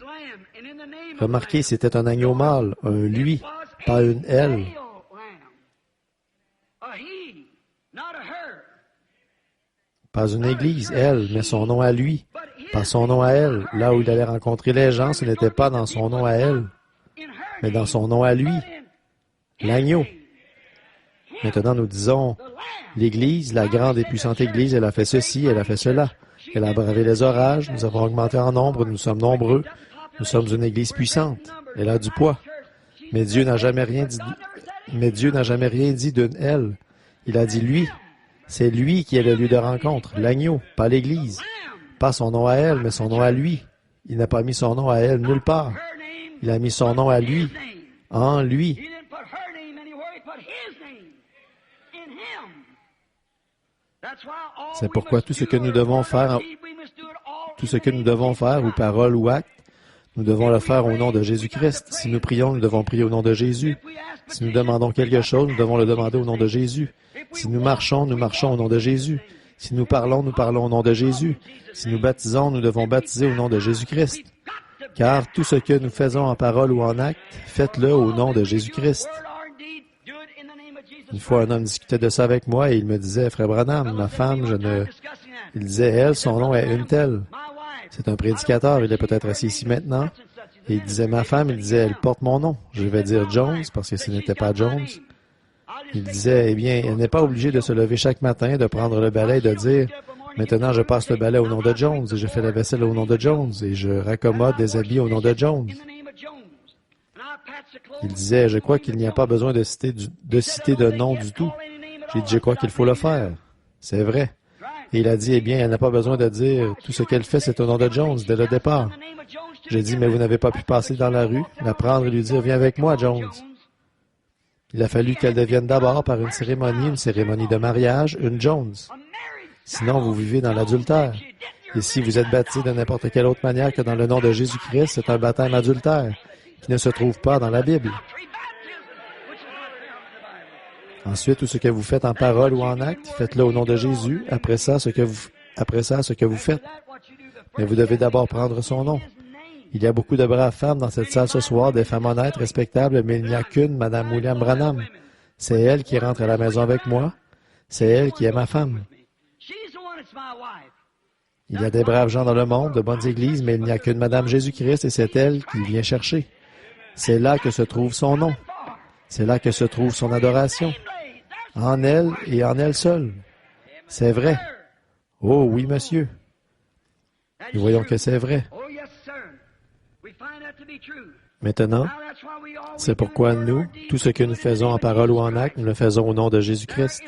Remarquez, c'était un agneau mâle, un lui, pas une elle. Pas une église, elle, mais son nom à lui, pas son nom à elle. Là où il allait rencontrer les gens, ce n'était pas dans son nom à elle, mais dans son nom à lui, l'agneau. Maintenant, nous disons, l'Église, la grande et puissante Église, elle a fait ceci, elle a fait cela. Elle a bravé les orages, nous avons augmenté en nombre, nous sommes nombreux. Nous sommes une Église puissante. Elle a du poids. Mais Dieu n'a jamais rien dit d'une elle. Il a dit lui. C'est lui qui est le lieu de rencontre, l'agneau, pas l'Église. Pas son nom à elle, mais son nom à lui. Il n'a pas mis son nom à elle nulle part. Il a mis son nom à lui, en lui. C'est pourquoi tout ce que nous devons faire, ou parole ou acte, nous devons le faire au nom de Jésus-Christ. Si nous prions, nous devons prier au nom de Jésus. Si nous demandons quelque chose, nous devons le demander au nom de Jésus. Si nous marchons au nom de Jésus. Si nous parlons au nom de Jésus. Si nous baptisons, nous devons baptiser au nom de Jésus-Christ. Car tout ce que nous faisons en parole ou en acte, faites-le au nom de Jésus-Christ. Une fois, un homme discutait de ça avec moi et il me disait, Frère Branham, ma femme, Il disait, elle, son nom est une telle. C'est un prédicateur, il est peut-être assis ici maintenant. Et il disait, ma femme, il disait, elle porte mon nom. Je vais dire Jones, parce que ce n'était pas Jones. Il disait, eh bien, elle n'est pas obligée de se lever chaque matin, de prendre le balai et de dire, maintenant je passe le balai au nom de Jones, et je fais la vaisselle au nom de Jones, et je raccommode des habits au nom de Jones. Il disait, je crois qu'il n'y a pas besoin de citer de nom du tout. J'ai dit, je crois qu'il faut le faire. C'est vrai. Et il a dit, eh bien, elle n'a pas besoin de dire, tout ce qu'elle fait, c'est au nom de Jones, dès le départ. J'ai dit, mais vous n'avez pas pu passer dans la rue, la prendre et lui dire, viens avec moi, Jones. Il a fallu qu'elle devienne d'abord, par une cérémonie de mariage, une Jones. Sinon, vous vivez dans l'adultère. Et si vous êtes baptisé de n'importe quelle autre manière que dans le nom de Jésus-Christ, c'est un baptême adultère, qui ne se trouve pas dans la Bible. Ensuite, tout ce que vous faites en parole ou en acte, faites-le au nom de Jésus. Après ça, ce que vous faites. Mais vous devez d'abord prendre son nom. Il y a beaucoup de braves femmes dans cette salle ce soir, des femmes honnêtes, respectables, mais il n'y a qu'une, Mme William Branham. C'est elle qui rentre à la maison avec moi. C'est elle qui est ma femme. Il y a des braves gens dans le monde, de bonnes églises, mais il n'y a qu'une Madame Jésus-Christ et c'est elle qui vient chercher. C'est là que se trouve son nom. C'est là que se trouve son adoration. En elle et en elle seule. C'est vrai. Oh oui, monsieur. Nous voyons que c'est vrai. Maintenant, c'est pourquoi nous, tout ce que nous faisons en parole ou en acte, nous le faisons au nom de Jésus-Christ.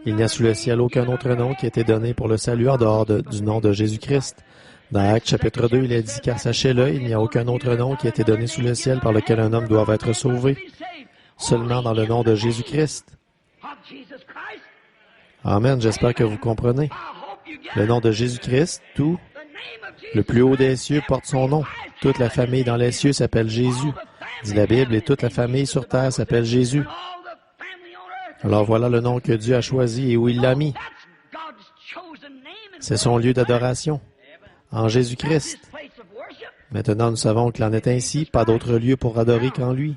Il n'y a sous le ciel aucun autre nom qui a été donné pour le salut en dehors du nom de Jésus-Christ. Dans Actes chapitre 2, il est dit, car sachez-le, il n'y a aucun autre nom qui a été donné sous le ciel par lequel un homme doit être sauvé. Seulement dans le nom de Jésus-Christ. Amen, j'espère que vous comprenez. Le nom de Jésus-Christ, tout, le plus haut des cieux porte son nom. Toute la famille dans les cieux s'appelle Jésus, dit la Bible, et toute la famille sur terre s'appelle Jésus. Alors voilà le nom que Dieu a choisi et où il l'a mis. C'est son lieu d'adoration, en Jésus-Christ. Maintenant, nous savons qu'il en est ainsi, pas d'autre lieu pour adorer qu'en lui.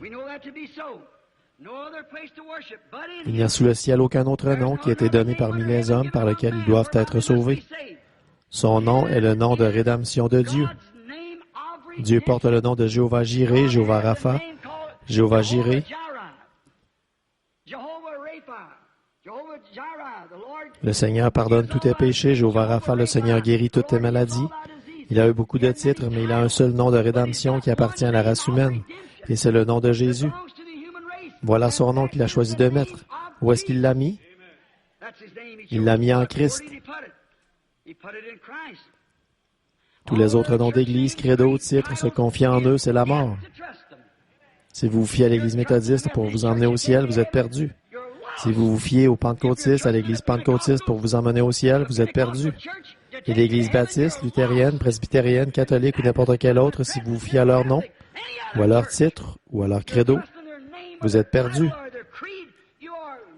Il n'y a sous le ciel aucun autre nom qui a été donné parmi les hommes par lequel ils doivent être sauvés. Son nom est le nom de rédemption de Dieu. Dieu porte le nom de Jéhovah Jireh, Jéhovah Rapha, Jéhovah Jireh. Le Seigneur pardonne tous tes péchés. Jéhovah Rapha, le Seigneur guérit toutes tes maladies. Il a eu beaucoup de titres, mais il a un seul nom de rédemption qui appartient à la race humaine, et c'est le nom de Jésus. Voilà son nom qu'il a choisi de mettre. Où est-ce qu'il l'a mis? Il l'a mis en Christ. Tous les autres noms d'église, credo, titres, se confier en eux, c'est la mort. Si vous vous fiez à l'Église méthodiste pour vous emmener au ciel, vous êtes perdu. Si vous vous fiez aux pentecôtistes, à l'Église pentecôtiste pour vous emmener au ciel, vous êtes perdu. Et l'Église baptiste, luthérienne, presbytérienne, catholique ou n'importe quelle autre, si vous vous fiez à leur nom, ou à leur titre, ou à leur credo, vous êtes perdu.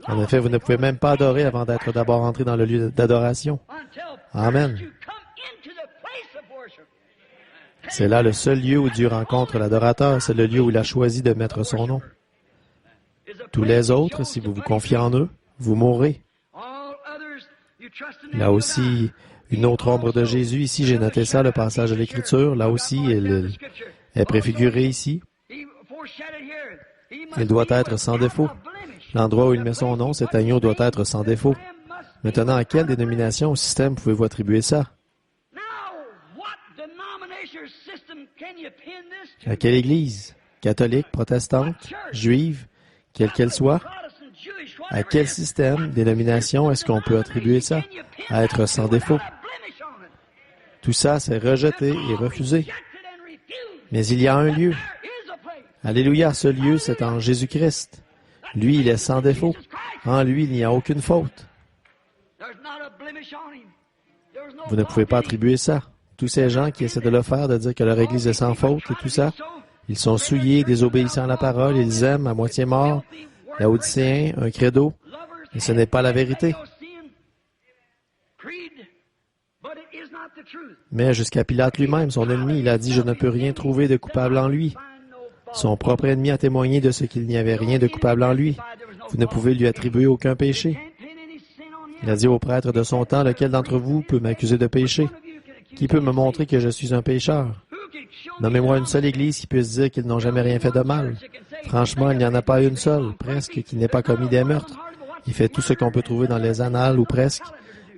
En effet, vous ne pouvez même pas adorer avant d'être d'abord entré dans le lieu d'adoration. Amen. C'est là le seul lieu où Dieu rencontre l'adorateur, c'est le lieu où il a choisi de mettre son nom. Tous les autres, si vous vous confiez en eux, vous mourrez. Là aussi, une autre ombre de Jésus. Ici, j'ai noté ça, le passage de l'Écriture. Là aussi, il est préfiguré ici. Il doit être sans défaut. L'endroit où il met son nom, cet agneau doit être sans défaut. Maintenant, à quelle dénomination ou système pouvez-vous attribuer ça? À quelle église? Catholique, protestante, juive, quelle qu'elle soit? À quel système, dénomination est-ce qu'on peut attribuer ça? À être sans défaut. Tout ça, c'est rejeté et refusé. Mais il y a un lieu. Alléluia, ce lieu, c'est en Jésus-Christ. Lui, il est sans défaut. En lui, il n'y a aucune faute. Vous ne pouvez pas attribuer ça. Tous ces gens qui essaient de le faire, de dire que leur Église est sans faute et tout ça, ils sont souillés, désobéissants à la parole, ils aiment à moitié morts, laodicéens, un credo, et ce n'est pas la vérité. Mais jusqu'à Pilate lui-même, son ennemi, il a dit « Je ne peux rien trouver de coupable en lui ». Son propre ennemi a témoigné de ce qu'il n'y avait rien de coupable en lui. Vous ne pouvez lui attribuer aucun péché. Il a dit au prêtre de son temps, « Lequel d'entre vous peut m'accuser de péché? Qui peut me montrer que je suis un pécheur? Nommez-moi une seule Église qui puisse dire qu'ils n'ont jamais rien fait de mal. Franchement, il n'y en a pas une seule, presque, qui n'ait pas commis des meurtres. Il fait tout ce qu'on peut trouver dans les annales, ou presque.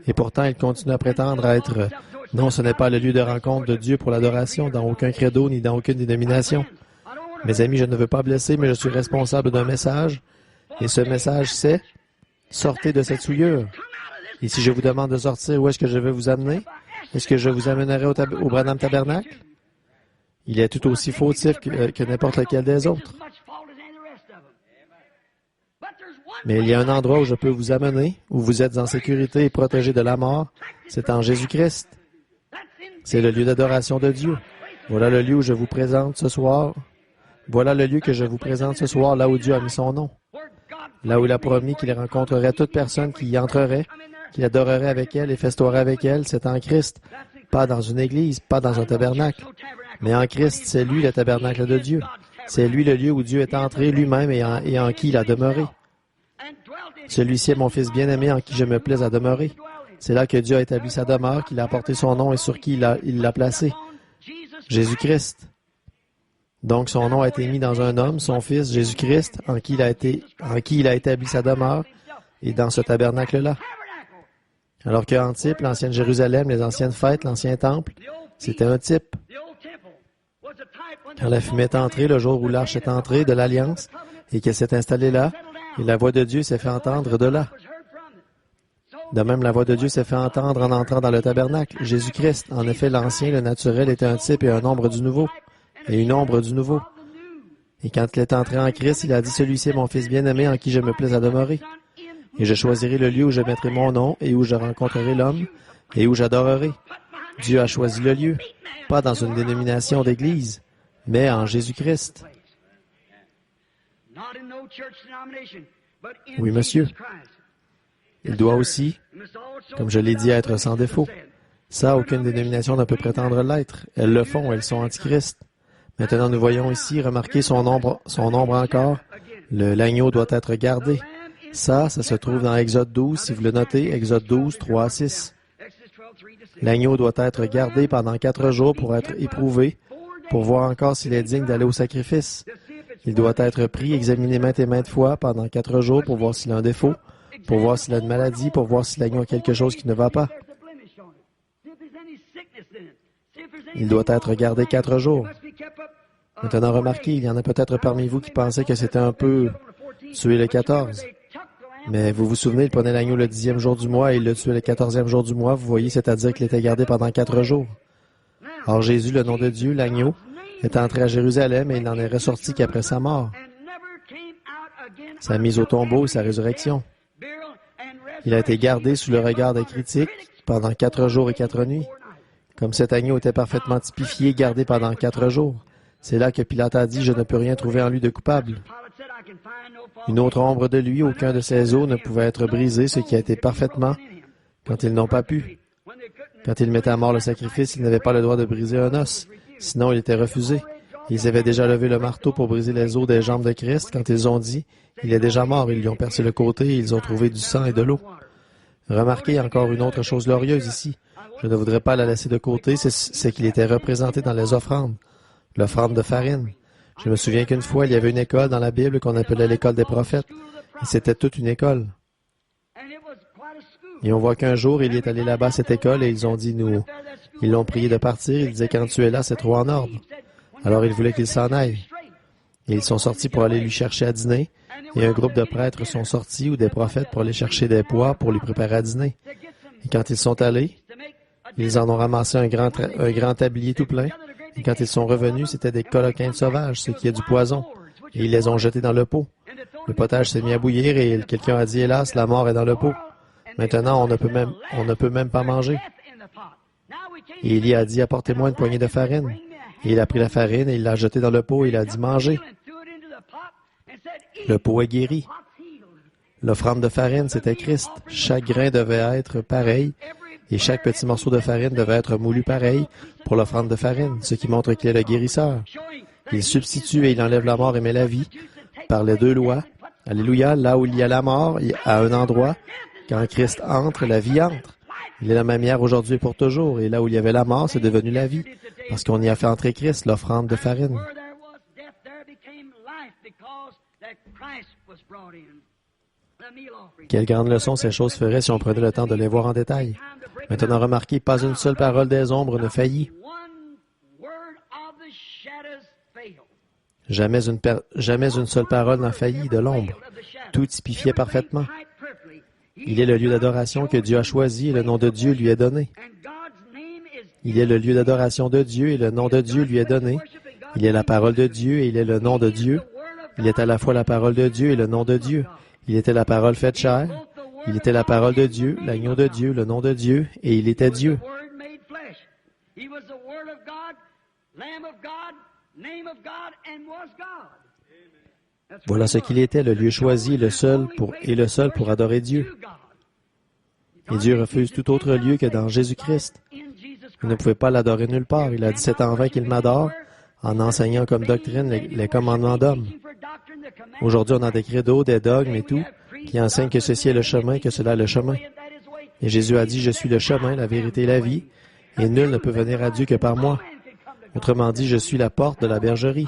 Et pourtant, il continue à prétendre à être... Non, ce n'est pas le lieu de rencontre de Dieu pour l'adoration, dans aucun credo ni dans aucune dénomination. Mes amis, je ne veux pas blesser, mais je suis responsable d'un message. Et ce message, c'est « Sortez de cette souillure ». Et si je vous demande de sortir, où est-ce que je vais vous amener? Est-ce que je vous amènerai au Branham Tabernacle? Il est tout aussi fautif que n'importe lequel des autres. Mais il y a un endroit où je peux vous amener, où vous êtes en sécurité et protégé de la mort. C'est en Jésus-Christ. C'est le lieu d'adoration de Dieu. Voilà le lieu où je vous présente ce soir. Voilà le lieu que je vous présente ce soir, là où Dieu a mis son nom. Là où il a promis qu'il rencontrerait toute personne qui y entrerait, qu'il adorerait avec elle et festoierait avec elle, c'est en Christ. Pas dans une église, pas dans un tabernacle. Mais en Christ, c'est lui le tabernacle de Dieu. C'est lui le lieu où Dieu est entré lui-même et en qui il a demeuré. Celui-ci est mon Fils bien-aimé en qui je me plais à demeurer. C'est là que Dieu a établi sa demeure, qu'il a apporté son nom et sur qui il l'a placé. Jésus-Christ. Donc son nom a été mis dans un homme, son Fils, Jésus-Christ, en qui il a établi sa demeure, et dans ce tabernacle-là. Alors qu'en type, l'ancienne Jérusalem, les anciennes fêtes, l'ancien temple, c'était un type. Quand la fumée est entrée, le jour où l'arche est entrée de l'Alliance, et qu'elle s'est installée là, et la voix de Dieu s'est fait entendre de là. De même, la voix de Dieu s'est fait entendre en entrant dans le tabernacle. Jésus-Christ, en effet, l'ancien, le naturel, était un type et un ombre du nouveau, et une ombre du nouveau. Et quand il est entré en Christ, il a dit, « Celui-ci est mon Fils bien-aimé en qui je me plais à demeurer. Et je choisirai le lieu où je mettrai mon nom, et où je rencontrerai l'homme, et où j'adorerai. » Dieu a choisi le lieu, pas dans une dénomination d'église, mais en Jésus-Christ. Oui, monsieur. Il doit aussi, comme je l'ai dit, être sans défaut. Ça, aucune dénomination ne peut prétendre l'être. Elles le font, elles sont antichrist. Maintenant, nous voyons ici, remarquez son ombre encore. L'agneau doit être gardé. Ça se trouve dans Exode 12, si vous le notez, Exode 12, 3 à 6. L'agneau doit être gardé pendant 4 jours pour être éprouvé, pour voir encore s'il est digne d'aller au sacrifice. Il doit être pris, examiné maintes et maintes fois pendant 4 jours pour voir s'il a un défaut, pour voir s'il a une maladie, pour voir si l'agneau a quelque chose qui ne va pas. Il doit être gardé 4 jours. Maintenant, remarquez, il y en a peut-être parmi vous qui pensaient que c'était un peu tuer le 14. Mais vous vous souvenez, il prenait l'agneau le 10e jour du mois et il le tuait le 14e jour du mois, vous voyez, c'est-à-dire qu'il était gardé pendant 4 jours. Or, Jésus, le nom de Dieu, l'agneau, est entré à Jérusalem et il n'en est ressorti qu'après sa mort, sa mise au tombeau et sa résurrection. Il a été gardé sous le regard des critiques pendant 4 jours et 4 nuits. Comme cet agneau était parfaitement typifié, gardé pendant 4 jours. C'est là que Pilate a dit, « Je ne peux rien trouver en lui de coupable. » Une autre ombre de lui, aucun de ses os ne pouvait être brisé, ce qui a été parfaitement quand ils n'ont pas pu. Quand ils mettaient à mort le sacrifice, ils n'avaient pas le droit de briser un os, sinon il était refusé. Ils avaient déjà levé le marteau pour briser les os des jambes de Christ quand ils ont dit, « Il est déjà mort », ils lui ont percé le côté et ils ont trouvé du sang et de l'eau. Remarquez encore une autre chose glorieuse ici. Je ne voudrais pas la laisser de côté, c'est qu'il était représenté dans les offrandes, l'offrande de farine. Je me souviens qu'une fois, il y avait une école dans la Bible qu'on appelait l'école des prophètes, et c'était toute une école. Et on voit qu'un jour, il est allé là-bas à cette école et ils ont dit, ils l'ont prié de partir, il disait, quand tu es là, c'est trop en ordre. Alors il voulait qu'il s'en aille. Et ils sont sortis pour aller lui chercher à dîner, et un groupe de prêtres sont sortis ou des prophètes pour aller chercher des pois pour lui préparer à dîner. Et quand ils sont allés, ils en ont ramassé un grand tablier tout plein, et quand ils sont revenus, c'était des coloquins sauvages, ce qui est du poison, et ils les ont jetés dans le pot. Le potage s'est mis à bouillir et quelqu'un a dit, hélas, la mort est dans le pot. Maintenant, on ne peut même pas manger. Et Élie a dit, apportez-moi une poignée de farine. Et il a pris la farine et il l'a jetée dans le pot et il a dit, mangez. Le pot est guéri. L'offrande de farine, c'était Christ. Chaque grain devait être pareil et chaque petit morceau de farine devait être moulu pareil pour l'offrande de farine, ce qui montre qu'il est le guérisseur. Il substitue et il enlève la mort et met la vie par les 2 lois. Alléluia, là où il y a la mort, il y a un endroit. Quand Christ entre, la vie entre. Il est la même hier, aujourd'hui et pour toujours. Et là où il y avait la mort, c'est devenu la vie. Parce qu'on y a fait entrer Christ, l'offrande de farine. Quelle grande leçon ces choses feraient si on prenait le temps de les voir en détail. Maintenant, remarquez, pas une seule parole des ombres ne faillit. Jamais une seule parole n'a failli de l'ombre. Tout typifiait parfaitement. Il est le lieu d'adoration que Dieu a choisi et le nom de Dieu lui est donné. Il est le lieu d'adoration de Dieu et le nom de Dieu lui est donné. Il est la parole de Dieu et il est le nom de Dieu. Il est à la fois la parole de Dieu et le nom de Dieu. Il était la parole faite chair. Il était la parole de Dieu, l'agneau de Dieu, le nom de Dieu, et il était Dieu. Voilà ce qu'il était, le lieu choisi, le seul pour adorer Dieu. Et Dieu refuse tout autre lieu que dans Jésus-Christ. Vous ne pouvez pas l'adorer nulle part. Il a dit, c'est en vain qu'il m'adore, en enseignant comme doctrine les commandements d'hommes. Aujourd'hui, on a des credos, des dogmes et tout, qui enseignent que ceci est le chemin, que cela est le chemin. Et Jésus a dit, je suis le chemin, la vérité et la vie, et nul ne peut venir à Dieu que par moi. Autrement dit, je suis la porte de la bergerie.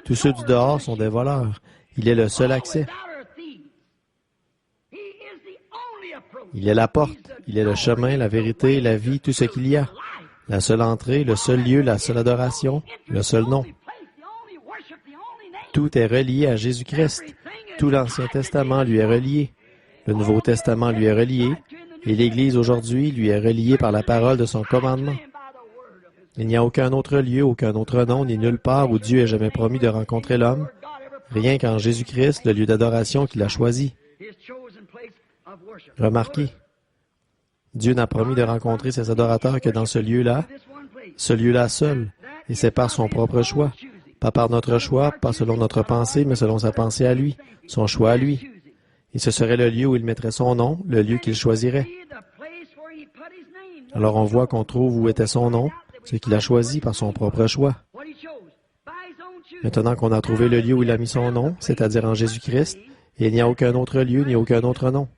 Tous ceux du dehors sont des voleurs. Il est le seul accès. Il est la porte. Il est le chemin, la vérité, la vie, tout ce qu'il y a. La seule entrée, le seul lieu, la seule adoration, le seul nom. Tout est relié à Jésus-Christ. Tout l'Ancien Testament lui est relié. Le Nouveau Testament lui est relié. Et l'Église aujourd'hui lui est reliée par la parole de son commandement. Il n'y a aucun autre lieu, aucun autre nom, ni nulle part où Dieu ait jamais promis de rencontrer l'homme, rien qu'en Jésus-Christ, le lieu d'adoration qu'il a choisi. Remarquez, Dieu n'a promis de rencontrer ses adorateurs que dans ce lieu-là seul, et c'est par son propre choix. Pas par notre choix, pas selon notre pensée, mais selon sa pensée à lui, son choix à lui. Et ce serait le lieu où il mettrait son nom, le lieu qu'il choisirait. Alors on voit qu'on trouve où était son nom, ce qu'il a choisi par son propre choix. Maintenant qu'on a trouvé le lieu où il a mis son nom, c'est-à-dire en Jésus-Christ, et il n'y a aucun autre lieu ni aucun autre nom.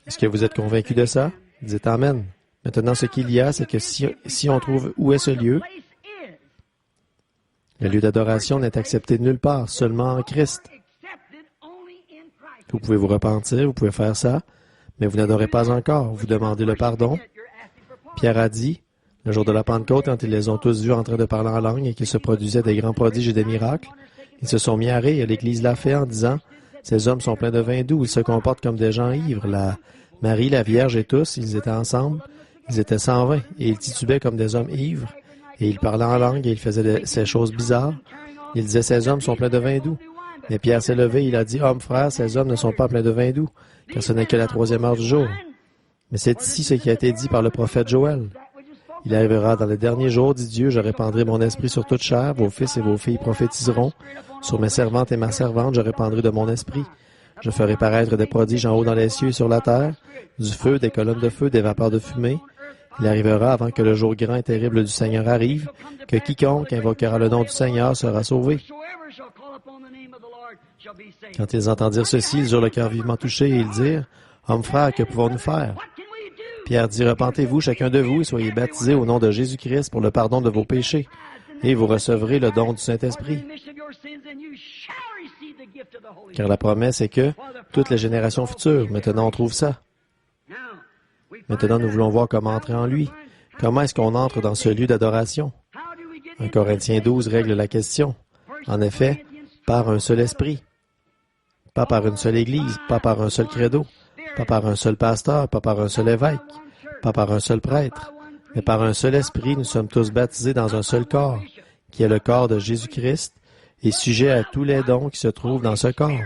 Est-ce que vous êtes convaincu de ça? Dites Amen. Maintenant, ce qu'il y a, c'est que si on trouve où est ce lieu, le lieu d'adoration n'est accepté nulle part, seulement en Christ. Vous pouvez vous repentir, vous pouvez faire ça, mais vous n'adorez pas encore, vous demandez le pardon. Pierre a dit, le jour de la Pentecôte, quand ils les ont tous vus en train de parler en langue et qu'il se produisait des grands prodiges et des miracles, ils se sont mis à rire, l'Église l'a fait en disant, « Ces hommes sont pleins de vin doux, ils se comportent comme des gens ivres. » Marie, la Vierge et tous, ils étaient ensemble, ils étaient 120, et ils titubaient comme des hommes ivres, et ils parlaient en langue, et ils faisaient ces choses bizarres. Ils disaient, « Ces hommes sont pleins de vin doux. » Mais Pierre s'est levé, il a dit, « Hommes, frères, ces hommes ne sont pas pleins de vin doux, car ce n'est que la 3e heure du jour. » Mais c'est ici ce qui a été dit par le prophète Joël. « Il arrivera dans les derniers jours, dit Dieu, je répandrai mon esprit sur toute chair, vos fils et vos filles prophétiseront. Sur mes servantes et ma servante, je répandrai de mon esprit. Je ferai paraître des prodiges en haut dans les cieux et sur la terre, du feu, des colonnes de feu, des vapeurs de fumée. Il arrivera avant que le jour grand et terrible du Seigneur arrive, que quiconque invoquera le nom du Seigneur sera sauvé. » Quand ils entendirent ceci, ils eurent le cœur vivement touché et ils dirent, « Hommes frères, que pouvons-nous faire? » Pierre dit, « Repentez-vous chacun de vous et soyez baptisés au nom de Jésus-Christ pour le pardon de vos péchés, et vous recevrez le don du Saint-Esprit. » Car la promesse est que toutes les générations futures, maintenant on trouve ça. Maintenant nous voulons voir comment entrer en lui. Comment est-ce qu'on entre dans ce lieu d'adoration? 1 Corinthiens 12 règle la question. En effet, par un seul esprit. Pas par une seule église, pas par un seul credo, pas par un seul pasteur, pas par un seul évêque, pas par un seul prêtre, mais par un seul esprit, nous sommes tous baptisés dans un seul corps, qui est le corps de Jésus-Christ, et sujet à tous les dons qui se trouvent dans ce corps.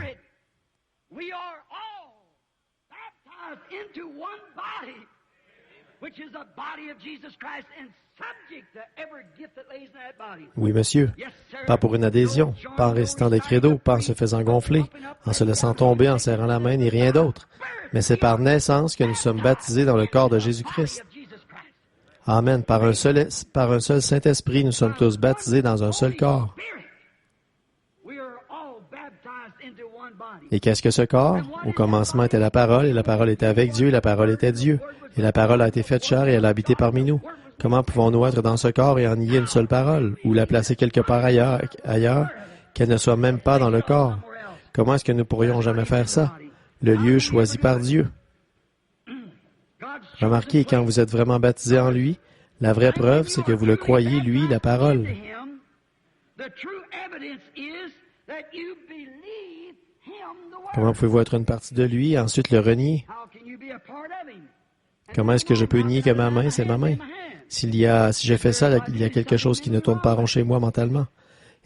Oui, monsieur. Pas pour une adhésion, pas en récitant des credos, pas en se faisant gonfler, en se laissant tomber, en serrant la main, ni rien d'autre. Mais c'est par naissance que nous sommes baptisés dans le corps de Jésus-Christ. Amen. Par un seul Saint-Esprit, nous sommes tous baptisés dans un seul corps. Et qu'est-ce que ce corps? Au commencement était la parole, et la parole était avec Dieu, et la parole était Dieu. Et la parole a été faite chair, et elle a habité parmi nous. Comment pouvons-nous être dans ce corps et en nier une seule parole, ou la placer quelque part ailleurs, qu'elle ne soit même pas dans le corps? Comment est-ce que nous pourrions jamais faire ça? Le lieu choisi par Dieu. Remarquez, quand vous êtes vraiment baptisé en lui, la vraie preuve, c'est que vous le croyez, lui, la parole. Comment pouvez-vous être une partie de lui et ensuite le renier? Comment est-ce que je peux nier que ma main, c'est ma main? Si je fais ça, il y a quelque chose qui ne tourne pas rond chez moi mentalement.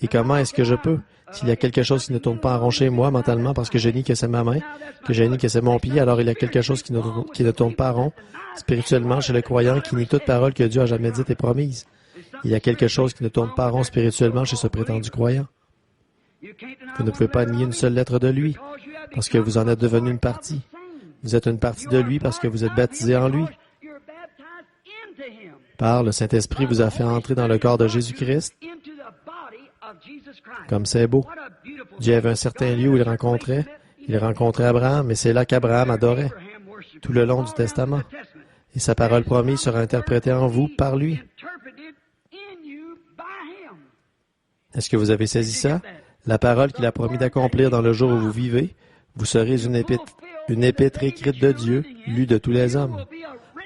Et comment est-ce que je peux? S'il y a quelque chose qui ne tourne pas rond chez moi mentalement parce que je nie que c'est ma main, que je nie que c'est mon pied, alors il y a quelque chose qui ne tourne pas rond spirituellement chez le croyant qui nie toute parole que Dieu a jamais dite et promise. Il y a quelque chose qui ne tourne pas rond spirituellement chez ce prétendu croyant. Vous ne pouvez pas nier une seule lettre de lui parce que vous en êtes devenu une partie. Vous êtes une partie de lui parce que vous êtes baptisé en lui. Par le Saint-Esprit vous a fait entrer dans le corps de Jésus-Christ. Comme c'est beau. Dieu avait un certain lieu où il rencontrait Abraham, et c'est là qu'Abraham adorait, tout le long du Testament. Et sa parole promise sera interprétée en vous par lui. Est-ce que vous avez saisi ça? La parole qu'il a promis d'accomplir dans le jour où vous vivez, vous serez une épître écrite de Dieu, lue de tous les hommes.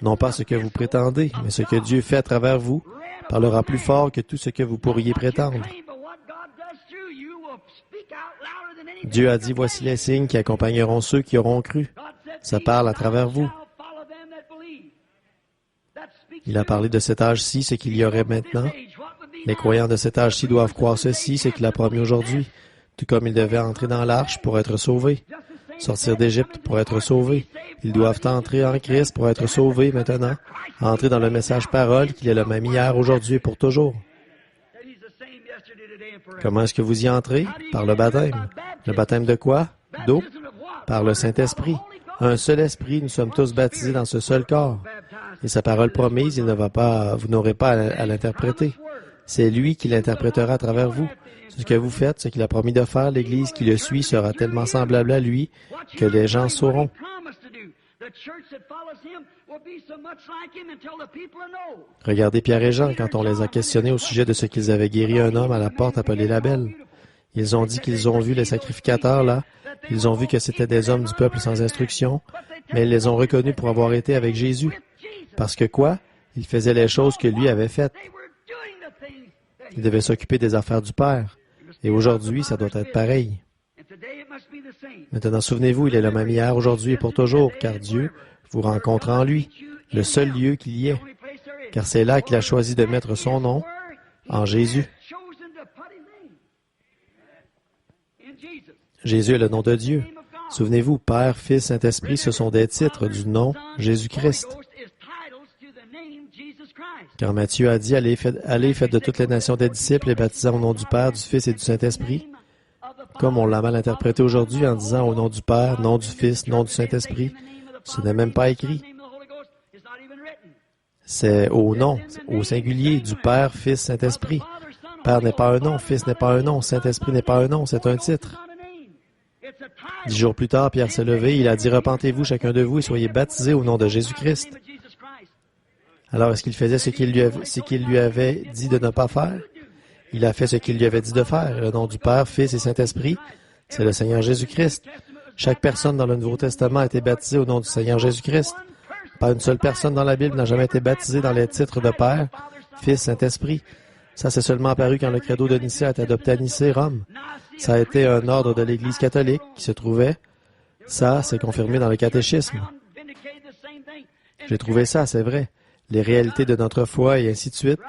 Non pas ce que vous prétendez, mais ce que Dieu fait à travers vous parlera plus fort que tout ce que vous pourriez prétendre. Dieu a dit, voici les signes qui accompagneront ceux qui auront cru. Ça parle à travers vous. Il a parlé de cet âge-ci, ce qu'il y aurait maintenant. Les croyants de cet âge-ci doivent croire ceci, ce qu'il a promis aujourd'hui, tout comme ils devaient entrer dans l'arche pour être sauvés, sortir d'Égypte pour être sauvés. Ils doivent entrer en Christ pour être sauvés maintenant, entrer dans le message parole qu'il est le même hier, aujourd'hui et pour toujours. Comment est-ce que vous y entrez? Par le baptême. Le baptême de quoi? D'eau? Par le Saint-Esprit. Un seul esprit, nous sommes tous baptisés dans ce seul corps. Et sa parole promise, vous n'aurez pas à l'interpréter. C'est lui qui l'interprétera à travers vous. Ce que vous faites, ce qu'il a promis de faire, l'Église qui le suit sera tellement semblable à lui que les gens sauront. Regardez Pierre et Jean quand on les a questionnés au sujet de ce qu'ils avaient guéri un homme à la porte appelé la Belle. Ils ont dit qu'ils ont vu les sacrificateurs là, ils ont vu que c'était des hommes du peuple sans instruction, mais ils les ont reconnus pour avoir été avec Jésus. Parce que quoi? Ils faisaient les choses que lui avait faites. Ils devaient s'occuper des affaires du Père. Et aujourd'hui, ça doit être pareil. Maintenant, souvenez-vous, il est le même hier, aujourd'hui et pour toujours, car Dieu vous rencontre en lui, le seul lieu qu'il y ait. Car c'est là qu'il a choisi de mettre son nom, en Jésus. Jésus est le nom de Dieu. Souvenez-vous, Père, Fils, Saint-Esprit, ce sont des titres du nom Jésus-Christ. Car Matthieu a dit, allez, faites de toutes les nations des disciples et baptisant au nom du Père, du Fils et du Saint-Esprit. Comme on l'a mal interprété aujourd'hui en disant au nom du Père, nom du Fils, nom du Saint-Esprit, ce n'est même pas écrit. C'est au nom, au singulier, du Père, Fils, Saint-Esprit. Père n'est pas un nom, Fils n'est pas un nom, Saint-Esprit n'est pas un nom, c'est un titre. 10 jours plus tard, Pierre s'est levé, il a dit, repentez-vous chacun de vous et soyez baptisés au nom de Jésus-Christ. Alors, est-ce qu'il faisait ce qu'il lui avait dit de ne pas faire? Il a fait ce qu'il lui avait dit de faire. Le nom du Père, Fils et Saint-Esprit, c'est le Seigneur Jésus-Christ. Chaque personne dans le Nouveau Testament a été baptisée au nom du Seigneur Jésus-Christ. Pas une seule personne dans la Bible n'a jamais été baptisée dans les titres de Père, Fils, Saint-Esprit. Ça s'est seulement apparu quand le credo de Nicée a été adopté à Nicée, Rome. Ça a été un ordre de l'Église catholique qui se trouvait. Ça, c'est confirmé dans le catéchisme. J'ai trouvé ça, c'est vrai. Les réalités de notre foi et ainsi de suite,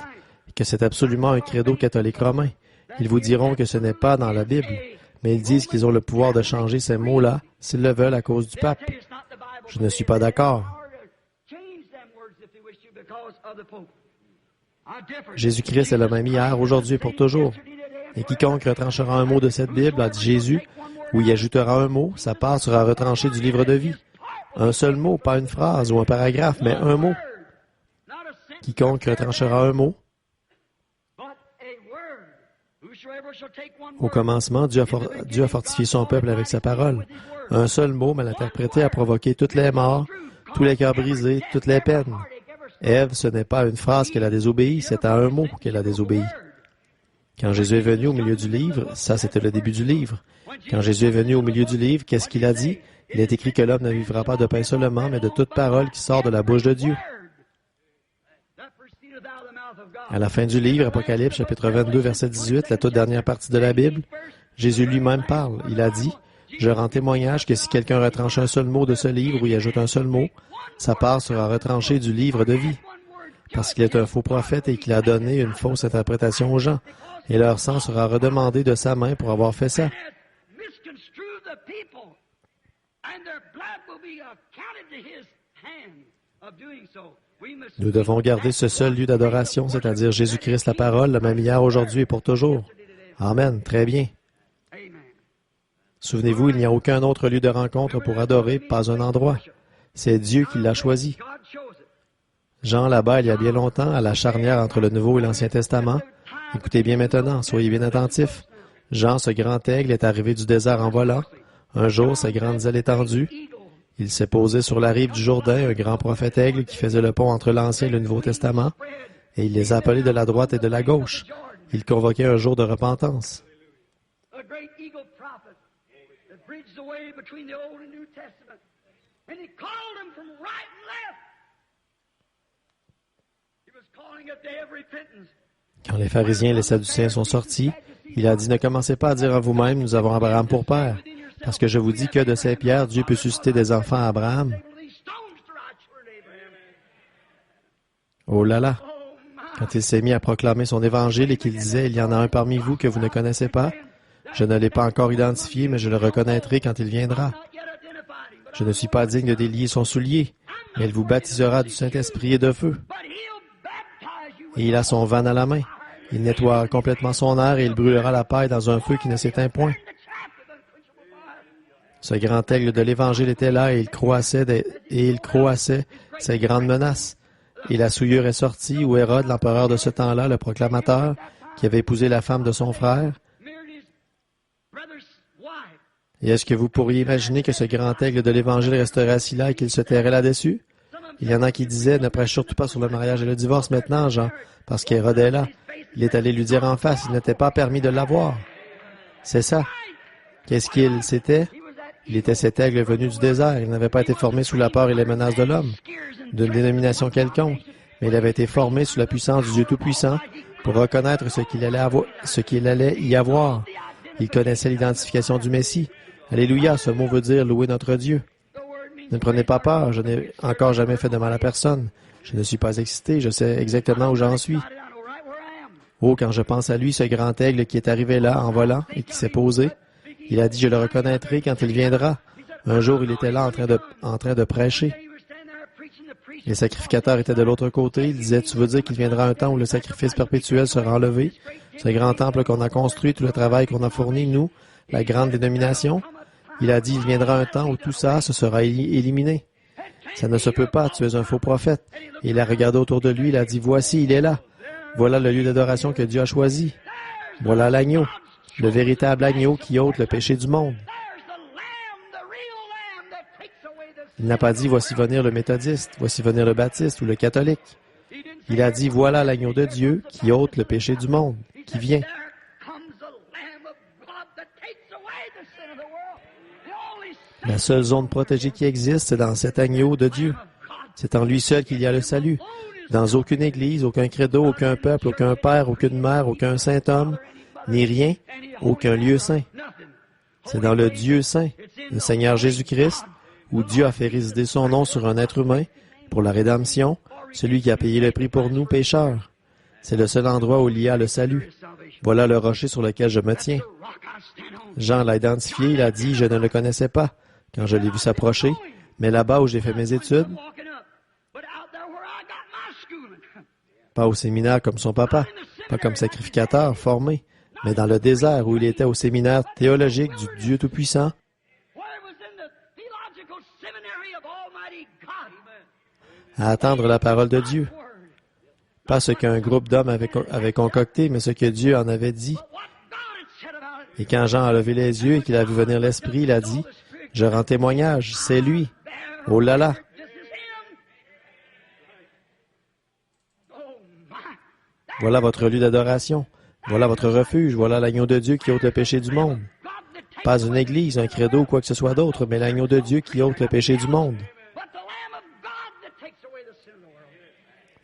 que c'est absolument un credo catholique romain. Ils vous diront que ce n'est pas dans la Bible, mais ils disent qu'ils ont le pouvoir de changer ces mots-là s'ils le veulent à cause du pape. Je ne suis pas d'accord. Jésus-Christ est le même hier, aujourd'hui et pour toujours. Et quiconque retranchera un mot de cette Bible, a dit Jésus, ou y ajoutera un mot, sa part sera retranchée du livre de vie. Un seul mot, pas une phrase ou un paragraphe, mais un mot. Quiconque retranchera un mot. Au commencement, Dieu a fortifié son peuple avec sa parole. Un seul mot, mal interprété, a provoqué toutes les morts, tous les cœurs brisés, toutes les peines. Ève, ce n'est pas à une phrase qu'elle a désobéi, c'est à un mot qu'elle a désobéi. Quand Jésus est venu au milieu du livre, ça c'était le début du livre. Quand Jésus est venu au milieu du livre, qu'est-ce qu'il a dit? Il est écrit que l'homme ne vivra pas de pain seulement, mais de toute parole qui sort de la bouche de Dieu. À la fin du livre, Apocalypse, chapitre 22, verset 18, la toute dernière partie de la Bible, Jésus lui-même parle. Il a dit, « Je rends témoignage que si quelqu'un retranche un seul mot de ce livre ou y ajoute un seul mot, sa part sera retranchée du livre de vie. Parce qu'il est un faux prophète et qu'il a donné une fausse interprétation aux gens. Et leur sang sera redemandé de sa main pour avoir fait ça. » Nous devons garder ce seul lieu d'adoration, c'est-à-dire Jésus-Christ la parole, le même hier, aujourd'hui et pour toujours. Amen. Très bien. Souvenez-vous, il n'y a aucun autre lieu de rencontre pour adorer, pas un endroit. C'est Dieu qui l'a choisi. Jean, là-bas, il y a bien longtemps, à la charnière entre le Nouveau et l'Ancien Testament. Écoutez bien maintenant, soyez bien attentifs. Jean, ce grand aigle, est arrivé du désert en volant. Un jour, ses grandes ailes étendues. Il s'est posé sur la rive du Jourdain, un grand prophète aigle qui faisait le pont entre l'Ancien et le Nouveau Testament, et il les a appelés de la droite et de la gauche. Il convoquait un jour de repentance. Quand les pharisiens et les sadducéens sont sortis, il a dit, « Ne commencez pas à dire à vous-même, nous avons Abraham pour père. Parce que je vous dis que de ces pierres, Dieu peut susciter des enfants à Abraham. » Oh là là! Quand il s'est mis à proclamer son évangile et qu'il disait, « Il y en a un parmi vous que vous ne connaissez pas. Je ne l'ai pas encore identifié, mais je le reconnaîtrai quand il viendra. Je ne suis pas digne de délier son soulier, mais il vous baptisera du Saint-Esprit et de feu. » Et il a son van à la main. Il nettoie complètement son air et il brûlera la paille dans un feu qui ne s'éteint point. Ce grand aigle de l'Évangile était là et il croassait ses grandes menaces. Et la souillure est sortie où Hérode, l'empereur de ce temps-là, le proclamateur, qui avait épousé la femme de son frère, Et est-ce que vous pourriez imaginer que ce grand aigle de l'Évangile resterait assis là et qu'il se tairait là-dessus? Il y en a qui disaient, ne prêche surtout pas sur le mariage et le divorce maintenant, Jean, parce qu'Hérode est là. Il est allé lui dire en face, il n'était pas permis de l'avoir. C'est ça. Qu'est-ce qu'il c'était? Il était cet aigle venu du désert. Il n'avait pas été formé sous la peur et les menaces de l'homme, d'une dénomination quelconque, mais il avait été formé sous la puissance du Dieu Tout-Puissant pour reconnaître ce qu'il allait y avoir. Il connaissait l'identification du Messie. Alléluia, ce mot veut dire louer notre Dieu. Ne prenez pas peur, je n'ai encore jamais fait de mal à personne. Je ne suis pas excité, je sais exactement où j'en suis. Oh, quand je pense à lui, ce grand aigle qui est arrivé là en volant et qui s'est posé, il a dit, je le reconnaîtrai quand il viendra. Un jour, il était là en train de prêcher. Les sacrificateurs étaient de l'autre côté. Il disait, tu veux dire qu'il viendra un temps où le sacrifice perpétuel sera enlevé? Ce grand temple qu'on a construit, tout le travail qu'on a fourni, nous, la grande dénomination? Il a dit, il viendra un temps où tout ça, se sera éliminé. Ça ne se peut pas, tu es un faux prophète. Et il a regardé autour de lui, il a dit, voici, il est là. Voilà le lieu d'adoration que Dieu a choisi. Voilà l'agneau, le véritable agneau qui ôte le péché du monde. Il n'a pas dit, voici venir le méthodiste, voici venir le baptiste ou le catholique. Il a dit, voilà l'agneau de Dieu qui ôte le péché du monde, qui vient. La seule zone protégée qui existe, c'est dans cet agneau de Dieu. C'est en lui seul qu'il y a le salut. Dans aucune église, aucun credo, aucun peuple, aucun père, aucune mère, aucun saint homme, ni rien, aucun lieu saint. C'est dans le Dieu saint, le Seigneur Jésus-Christ, où Dieu a fait résider son nom sur un être humain pour la rédemption, celui qui a payé le prix pour nous, pécheurs. C'est le seul endroit où il y a le salut. Voilà le rocher sur lequel je me tiens. Jean l'a identifié, il a dit, je ne le connaissais pas quand je l'ai vu s'approcher, mais là-bas où j'ai fait mes études, pas au séminaire comme son papa, pas comme sacrificateur formé, mais dans le désert où il était au séminaire théologique du Dieu Tout-Puissant, à attendre la parole de Dieu. Pas ce qu'un groupe d'hommes avait concocté, mais ce que Dieu en avait dit. Et quand Jean a levé les yeux et qu'il a vu venir l'Esprit, il a dit, « Je rends témoignage, c'est lui. Oh là là! » Voilà votre lieu d'adoration. Voilà votre refuge. Voilà l'agneau de Dieu qui ôte le péché du monde. Pas une église, un credo ou quoi que ce soit d'autre, mais l'agneau de Dieu qui ôte le péché du monde.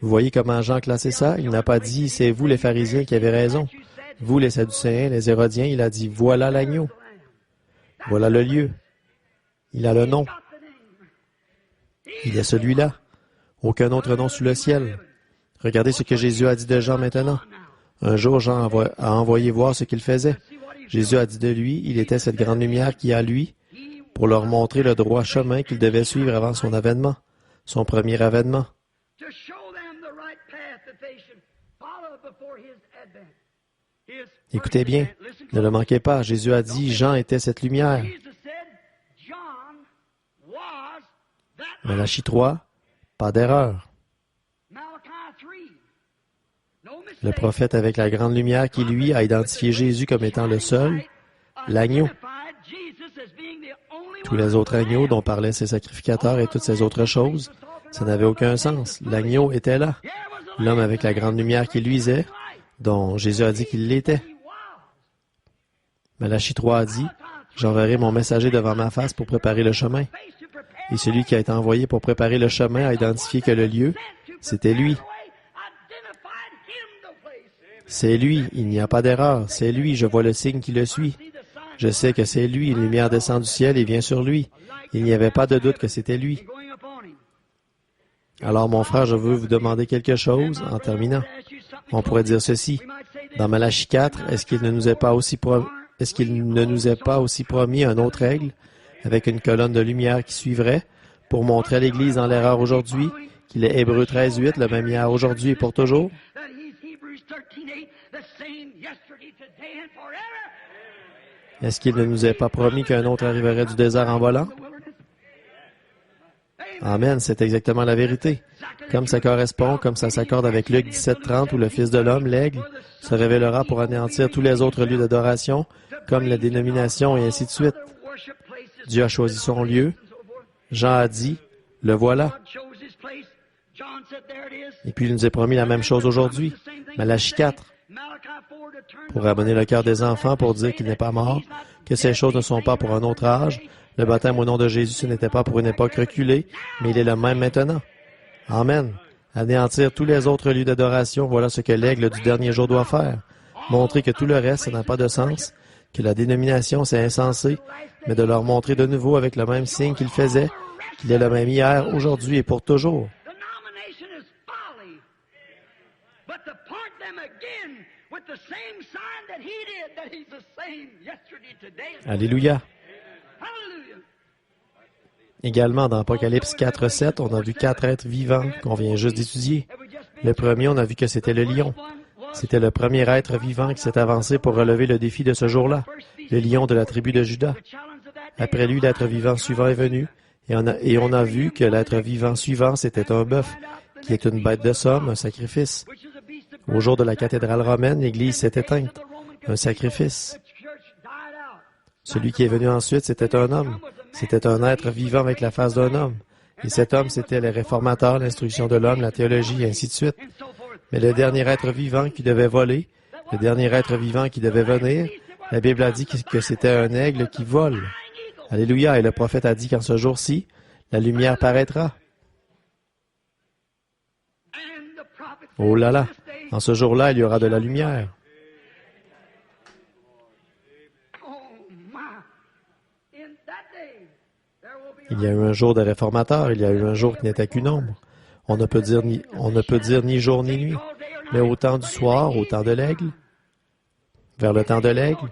Vous voyez comment Jean classait ça? Il n'a pas dit, c'est vous les pharisiens qui avez raison. Vous les Sadducéens, les Hérodiens, il a dit, voilà l'agneau. Voilà le lieu. Il a le nom. Il est celui-là. Aucun autre nom sous le ciel. Regardez ce que Jésus a dit de Jean maintenant. Un jour, Jean a envoyé voir ce qu'il faisait. Jésus a dit de lui, il était cette grande lumière qui a lui, pour leur montrer le droit chemin qu'il devait suivre avant son avènement, son premier avènement. Écoutez bien, ne le manquez pas, Jésus a dit, Jean était cette lumière. Malachie 3, pas d'erreur. Le prophète avec la grande lumière qui, lui, a identifié Jésus comme étant le seul, l'agneau. Tous les autres agneaux dont parlaient ces sacrificateurs et toutes ces autres choses, ça n'avait aucun sens. L'agneau était là. L'homme avec la grande lumière qui luisait, dont Jésus a dit qu'il l'était. Malachie 3 a dit, « J'enverrai mon messager devant ma face pour préparer le chemin. » Et celui qui a été envoyé pour préparer le chemin a identifié que le lieu, c'était lui. C'est lui, il n'y a pas d'erreur. C'est lui, je vois le signe qui le suit. Je sais que c'est lui, une lumière descend du ciel et vient sur lui. Il n'y avait pas de doute que c'était lui. Alors, mon frère, je veux vous demander quelque chose en terminant. On pourrait dire ceci. Dans Malachie 4, est-ce qu'il ne nous est pas aussi promis un autre aigle avec une colonne de lumière qui suivrait pour montrer à l'Église dans l'erreur aujourd'hui qu'il est Hébreux 13.8, le même hier, aujourd'hui et pour toujours? Est-ce qu'il ne nous est pas promis qu'un autre arriverait du désert en volant? Amen, c'est exactement la vérité. Comme ça correspond, comme ça s'accorde avec Luc 17.30 où le Fils de l'homme, l'aigle, se révélera pour anéantir tous les autres lieux d'adoration, comme la dénomination et ainsi de suite. Dieu a choisi son lieu. Jean a dit, « Le voilà. » Et puis il nous a promis la même chose aujourd'hui. Malachie 4, pour amener le cœur des enfants, pour dire qu'il n'est pas mort, que ces choses ne sont pas pour un autre âge. Le baptême au nom de Jésus, ce n'était pas pour une époque reculée, mais il est le même maintenant. Amen. Anéantir tous les autres lieux d'adoration, voilà ce que l'aigle du dernier jour doit faire. Montrer que tout le reste, ça n'a pas de sens, que la dénomination, c'est insensé, mais de leur montrer de nouveau avec le même signe qu'il faisait, qu'il est le même hier, aujourd'hui et pour toujours. Alléluia. Également, dans Apocalypse 4:7, on a vu 4 êtres vivants qu'on vient juste d'étudier. Le premier, on a vu que c'était le lion. C'était le premier être vivant qui s'est avancé pour relever le défi de ce jour-là, le lion de la tribu de Juda. Après lui, l'être vivant suivant est venu, et on a vu que l'être vivant suivant, c'était un bœuf, qui est une bête de somme, un sacrifice. Au jour de la cathédrale romaine, l'Église s'est éteinte, un sacrifice. Celui qui est venu ensuite, c'était un homme. C'était un être vivant avec la face d'un homme. Et cet homme, c'était les réformateurs, l'instruction de l'homme, la théologie, et ainsi de suite. Mais le dernier être vivant qui devait voler, le dernier être vivant qui devait venir, la Bible a dit que c'était un aigle qui vole. Alléluia. Et le prophète a dit qu'en ce jour-ci, la lumière paraîtra. Oh là là! En ce jour-là, il y aura de la lumière. Il y a eu un jour des réformateurs, il y a eu un jour qui n'était qu'une ombre. On ne peut dire ni jour ni nuit, mais au temps du soir, au temps de l'aigle, vers le temps de l'aigle,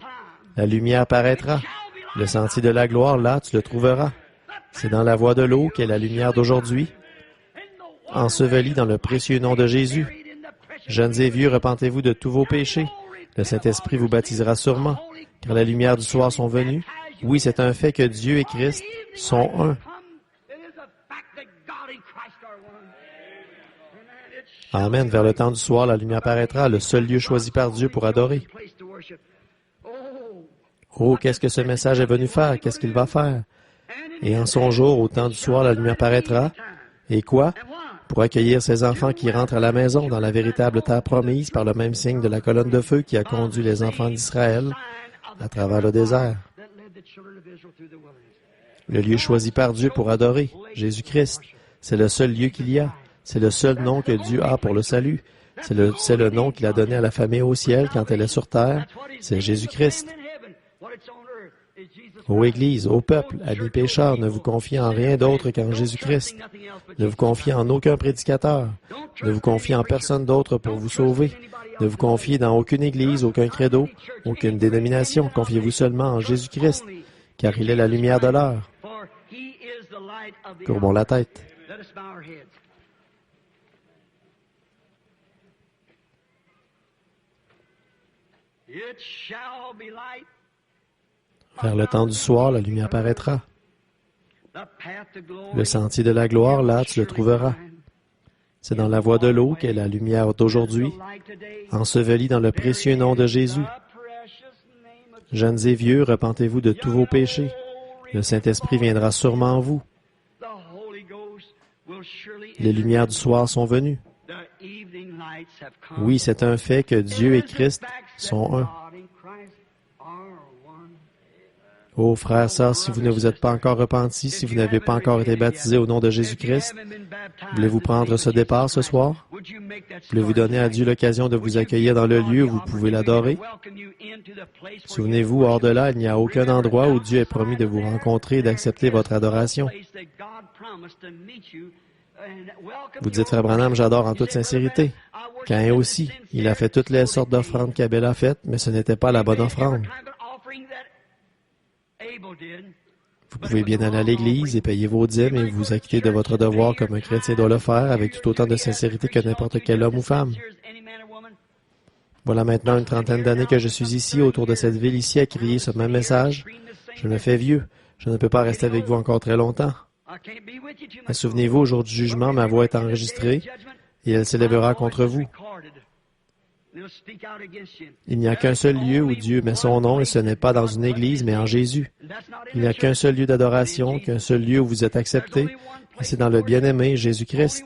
la lumière paraîtra. Le sentier de la gloire, là, tu le trouveras. C'est dans la voie de l'eau qu'est la lumière d'aujourd'hui, ensevelie dans le précieux nom de Jésus. Jeunes et vieux, repentez-vous de tous vos péchés. Le Saint-Esprit vous baptisera sûrement, car la lumière du soir sont venues. Oui, c'est un fait que Dieu et Christ sont un. Amen. Vers le temps du soir, la lumière paraîtra, le seul lieu choisi par Dieu pour adorer. Oh, qu'est-ce que ce message est venu faire? Qu'est-ce qu'il va faire? Et en son jour, au temps du soir, la lumière paraîtra. Et quoi? Pour accueillir ces enfants qui rentrent à la maison dans la véritable terre promise par le même signe de la colonne de feu qui a conduit les enfants d'Israël à travers le désert. Le lieu choisi par Dieu pour adorer, Jésus-Christ, c'est le seul lieu qu'il y a. C'est le seul nom que Dieu a pour le salut. C'est le nom qu'il a donné à la famille au ciel quand elle est sur terre. C'est Jésus-Christ. Ô Église, ô peuple, amis pécheurs, ne vous confiez en rien d'autre qu'en Jésus-Christ. Ne vous confiez en aucun prédicateur. Ne vous confiez en personne d'autre pour vous sauver. Ne vous confiez dans aucune Église, aucun credo, aucune dénomination. Confiez-vous seulement en Jésus-Christ, car il est la lumière de l'heure. Courbons la tête. Vers le temps du soir, la lumière paraîtra. Le sentier de la gloire, là, tu le trouveras. C'est dans la voie de l'eau qu'est la lumière d'aujourd'hui, ensevelie dans le précieux nom de Jésus. Jeunes et vieux, repentez-vous de tous vos péchés. Le Saint-Esprit viendra sûrement en vous. Les lumières du soir sont venues. Oui, c'est un fait que Dieu et Christ sont un. Oh, frères, sœurs, si vous ne vous êtes pas encore repentis, si vous n'avez pas encore été baptisés au nom de Jésus-Christ, voulez-vous prendre ce départ ce soir? Voulez-vous donner à Dieu l'occasion de vous accueillir dans le lieu où vous pouvez l'adorer? Souvenez-vous, hors de là, il n'y a aucun endroit où Dieu est promis de vous rencontrer et d'accepter votre adoration. Vous dites, Frère Branham, j'adore en toute sincérité. Caïn aussi, il a fait toutes les sortes d'offrandes qu'Abel a faites, mais ce n'était pas la bonne offrande. Vous pouvez bien aller à l'Église et payer vos dîmes et vous acquitter de votre devoir comme un chrétien doit le faire avec tout autant de sincérité que n'importe quel homme ou femme. Voilà maintenant une trentaine d'années que je suis ici, autour de cette ville ici, à crier ce même message. Je me fais vieux. Je ne peux pas rester avec vous encore très longtemps. Mais souvenez-vous, au jour du jugement, ma voix est enregistrée et elle s'élèvera contre vous. Il n'y a qu'un seul lieu où Dieu met son nom, et ce n'est pas dans une église, mais en Jésus. Il n'y a qu'un seul lieu d'adoration, qu'un seul lieu où vous êtes acceptés, et c'est dans le bien-aimé Jésus-Christ.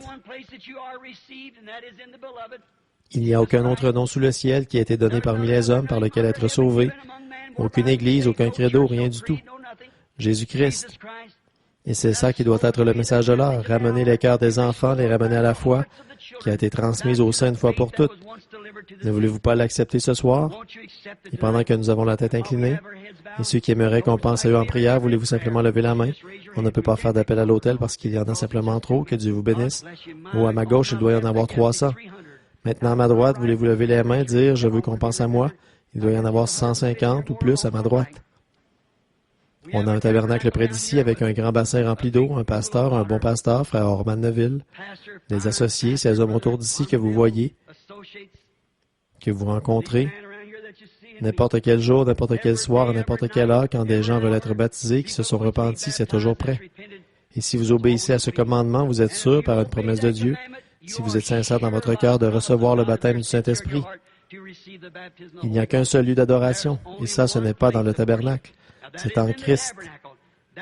Il n'y a aucun autre nom sous le ciel qui a été donné parmi les hommes par lequel être sauvé. Aucune église, aucun credo, rien du tout. Jésus-Christ. Et c'est ça qui doit être le message de l'heure, ramener les cœurs des enfants, les ramener à la foi, qui a été transmise au sein une fois pour toutes. Ne voulez-vous pas l'accepter ce soir? Et pendant que nous avons la tête inclinée, et ceux qui aimeraient qu'on pense à eux en prière, voulez-vous simplement lever la main? On ne peut pas faire d'appel à l'autel parce qu'il y en a simplement trop. Que Dieu vous bénisse. Ou à ma gauche, il doit y en avoir 300. Maintenant, à ma droite, voulez-vous lever les mains, dire « Je veux qu'on pense à moi ». Il doit y en avoir 150 ou plus à ma droite. On a un tabernacle près d'ici avec un grand bassin rempli d'eau, un pasteur, un bon pasteur, frère Orman Neville, des associés, ces hommes autour d'ici que vous voyez, que vous rencontrez, n'importe quel jour, n'importe quel soir, à n'importe quelle heure, quand des gens veulent être baptisés, qui se sont repentis, c'est toujours prêt. Et si vous obéissez à ce commandement, vous êtes sûr, par une promesse de Dieu, si vous êtes sincère dans votre cœur, de recevoir le baptême du Saint-Esprit. Il n'y a qu'un seul lieu d'adoration, et ça, ce n'est pas dans le tabernacle. C'est en Christ.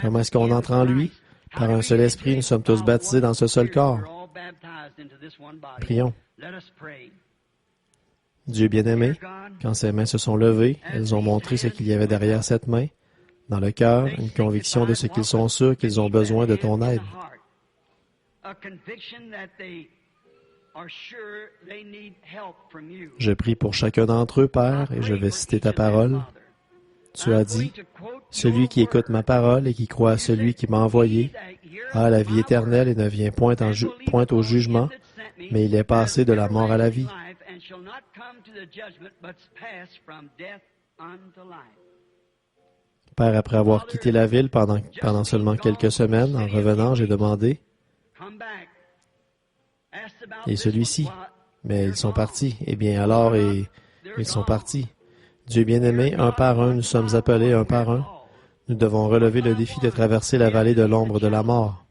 Comment est-ce qu'on entre en lui? Par un seul esprit, nous sommes tous baptisés dans ce seul corps. Prions. Dieu bien-aimé, quand ses mains se sont levées, elles ont montré ce qu'il y avait derrière cette main, dans le cœur, une conviction de ce qu'ils sont sûrs qu'ils ont besoin de ton aide. Je prie pour chacun d'entre eux, Père, et je vais citer ta parole. Tu as dit, « Celui qui écoute ma parole et qui croit à celui qui m'a envoyé a la vie éternelle et ne vient point au jugement, mais il est passé de la mort à la vie. » Père, après avoir quitté la ville pendant seulement quelques semaines, en revenant, j'ai demandé, « Et celui-ci? » Mais ils sont partis. Eh bien alors, ils sont partis. Dieu bien-aimé, un par un, nous sommes appelés un par un. Nous devons relever le défi de traverser la vallée de l'ombre de la mort.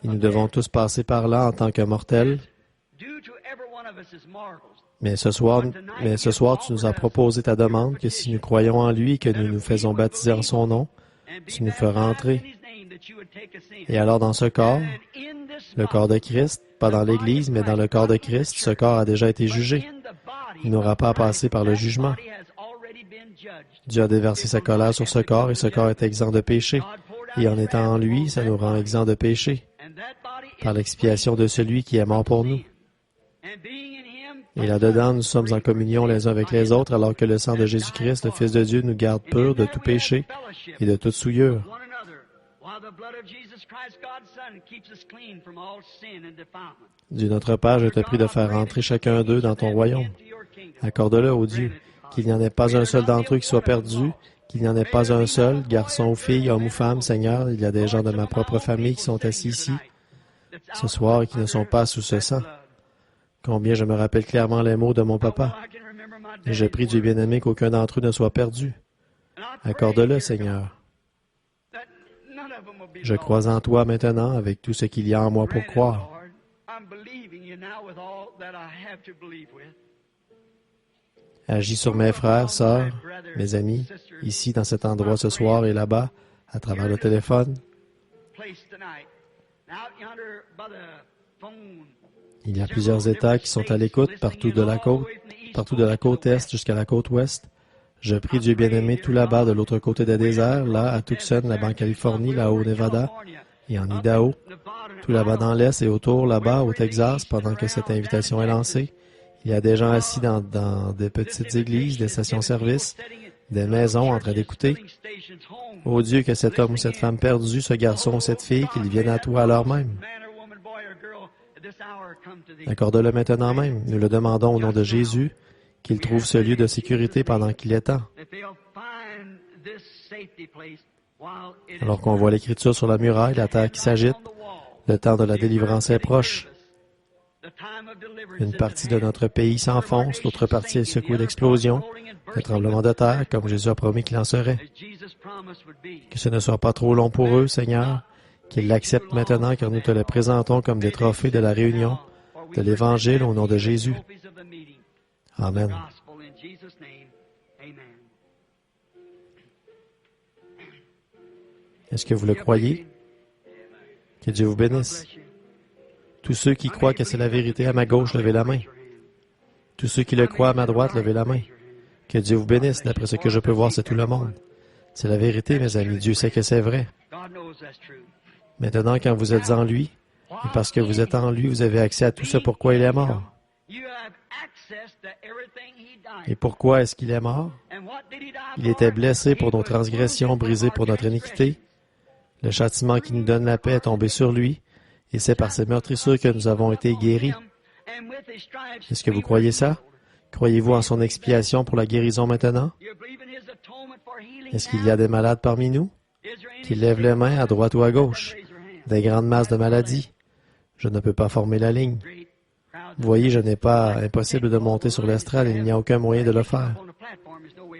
Et nous devons tous passer par là en tant que mortels. Mais ce soir, tu nous as proposé ta demande que si nous croyons en lui et que nous nous faisons baptiser en son nom, tu nous feras entrer. Et alors dans ce corps, le corps de Christ, pas dans l'Église, mais dans le corps de Christ, ce corps a déjà été jugé. Il n'aura pas à passer par le jugement. Dieu a déversé sa colère sur ce corps et ce corps est exempt de péché. Et en étant en lui, ça nous rend exempts de péché, par l'expiation de celui qui est mort pour nous. Et là-dedans, nous sommes en communion les uns avec les autres, alors que le sang de Jésus-Christ, le Fils de Dieu, nous garde purs de tout péché et de toute souillure. Dieu notre Père, je te prie de faire entrer chacun d'eux dans ton royaume. Accorde-le, ô Dieu, qu'il n'y en ait pas un seul d'entre eux qui soit perdu, qu'il n'y en ait pas un seul, garçon ou fille, homme ou femme, Seigneur. Il y a des gens de ma propre famille qui sont assis ici ce soir et qui ne sont pas sous ce sang. Combien je me rappelle clairement les mots de mon papa. Et je prie, Dieu bien-aimé, qu'aucun d'entre eux ne soit perdu. Accorde-le, Seigneur. Je crois en toi maintenant avec tout ce qu'il y a en moi pour croire. Agis sur mes frères, sœurs, mes amis, ici dans cet endroit ce soir et là-bas, à travers le téléphone. Il y a plusieurs États qui sont à l'écoute partout de la côte est jusqu'à la côte ouest. Je prie Dieu bien-aimé tout là-bas de l'autre côté des déserts, là à Tucson, là-bas en Californie, là au Nevada et en Idaho, tout là-bas dans l'est et autour, là-bas au Texas, pendant que cette invitation est lancée. Il y a des gens assis dans des petites églises, des stations-service, des maisons en train d'écouter. Ô Dieu, que cet homme ou cette femme perdue, ce garçon ou cette fille, qu'ils viennent à toi à l'heure même. Accorde-le maintenant même. Nous le demandons au nom de Jésus, qu'il trouve ce lieu de sécurité pendant qu'il est temps. Alors qu'on voit l'Écriture sur la muraille, la terre qui s'agite, le temps de la délivrance est proche. Une partie de notre pays s'enfonce, l'autre partie est secouée d'explosions, de tremblements de terre, comme Jésus a promis qu'il en serait. Que ce ne soit pas trop long pour eux, Seigneur, qu'ils l'acceptent maintenant, car nous te le présentons comme des trophées de la réunion, de l'Évangile au nom de Jésus. Amen. Est-ce que vous le croyez? Que Dieu vous bénisse. Tous ceux qui croient que c'est la vérité à ma gauche, levez la main. Tous ceux qui le croient à ma droite, levez la main. Que Dieu vous bénisse. D'après ce que je peux voir, c'est tout le monde. C'est la vérité, mes amis. Dieu sait que c'est vrai. Maintenant, quand vous êtes en lui, et parce que vous êtes en lui, vous avez accès à tout ce pourquoi il est mort. Et pourquoi est-ce qu'il est mort? Il était blessé pour nos transgressions, brisé pour notre iniquité. Le châtiment qui nous donne la paix est tombé sur lui, et c'est par ses meurtrissures que nous avons été guéris. Est-ce que vous croyez ça? Croyez-vous en son expiation pour la guérison maintenant? Est-ce qu'il y a des malades parmi nous? Qui lèvent les mains à droite ou à gauche? Des grandes masses de maladies. Je ne peux pas former la ligne. Vous voyez, je n'ai pas impossible de monter sur l'estrade et il n'y a aucun moyen de le faire.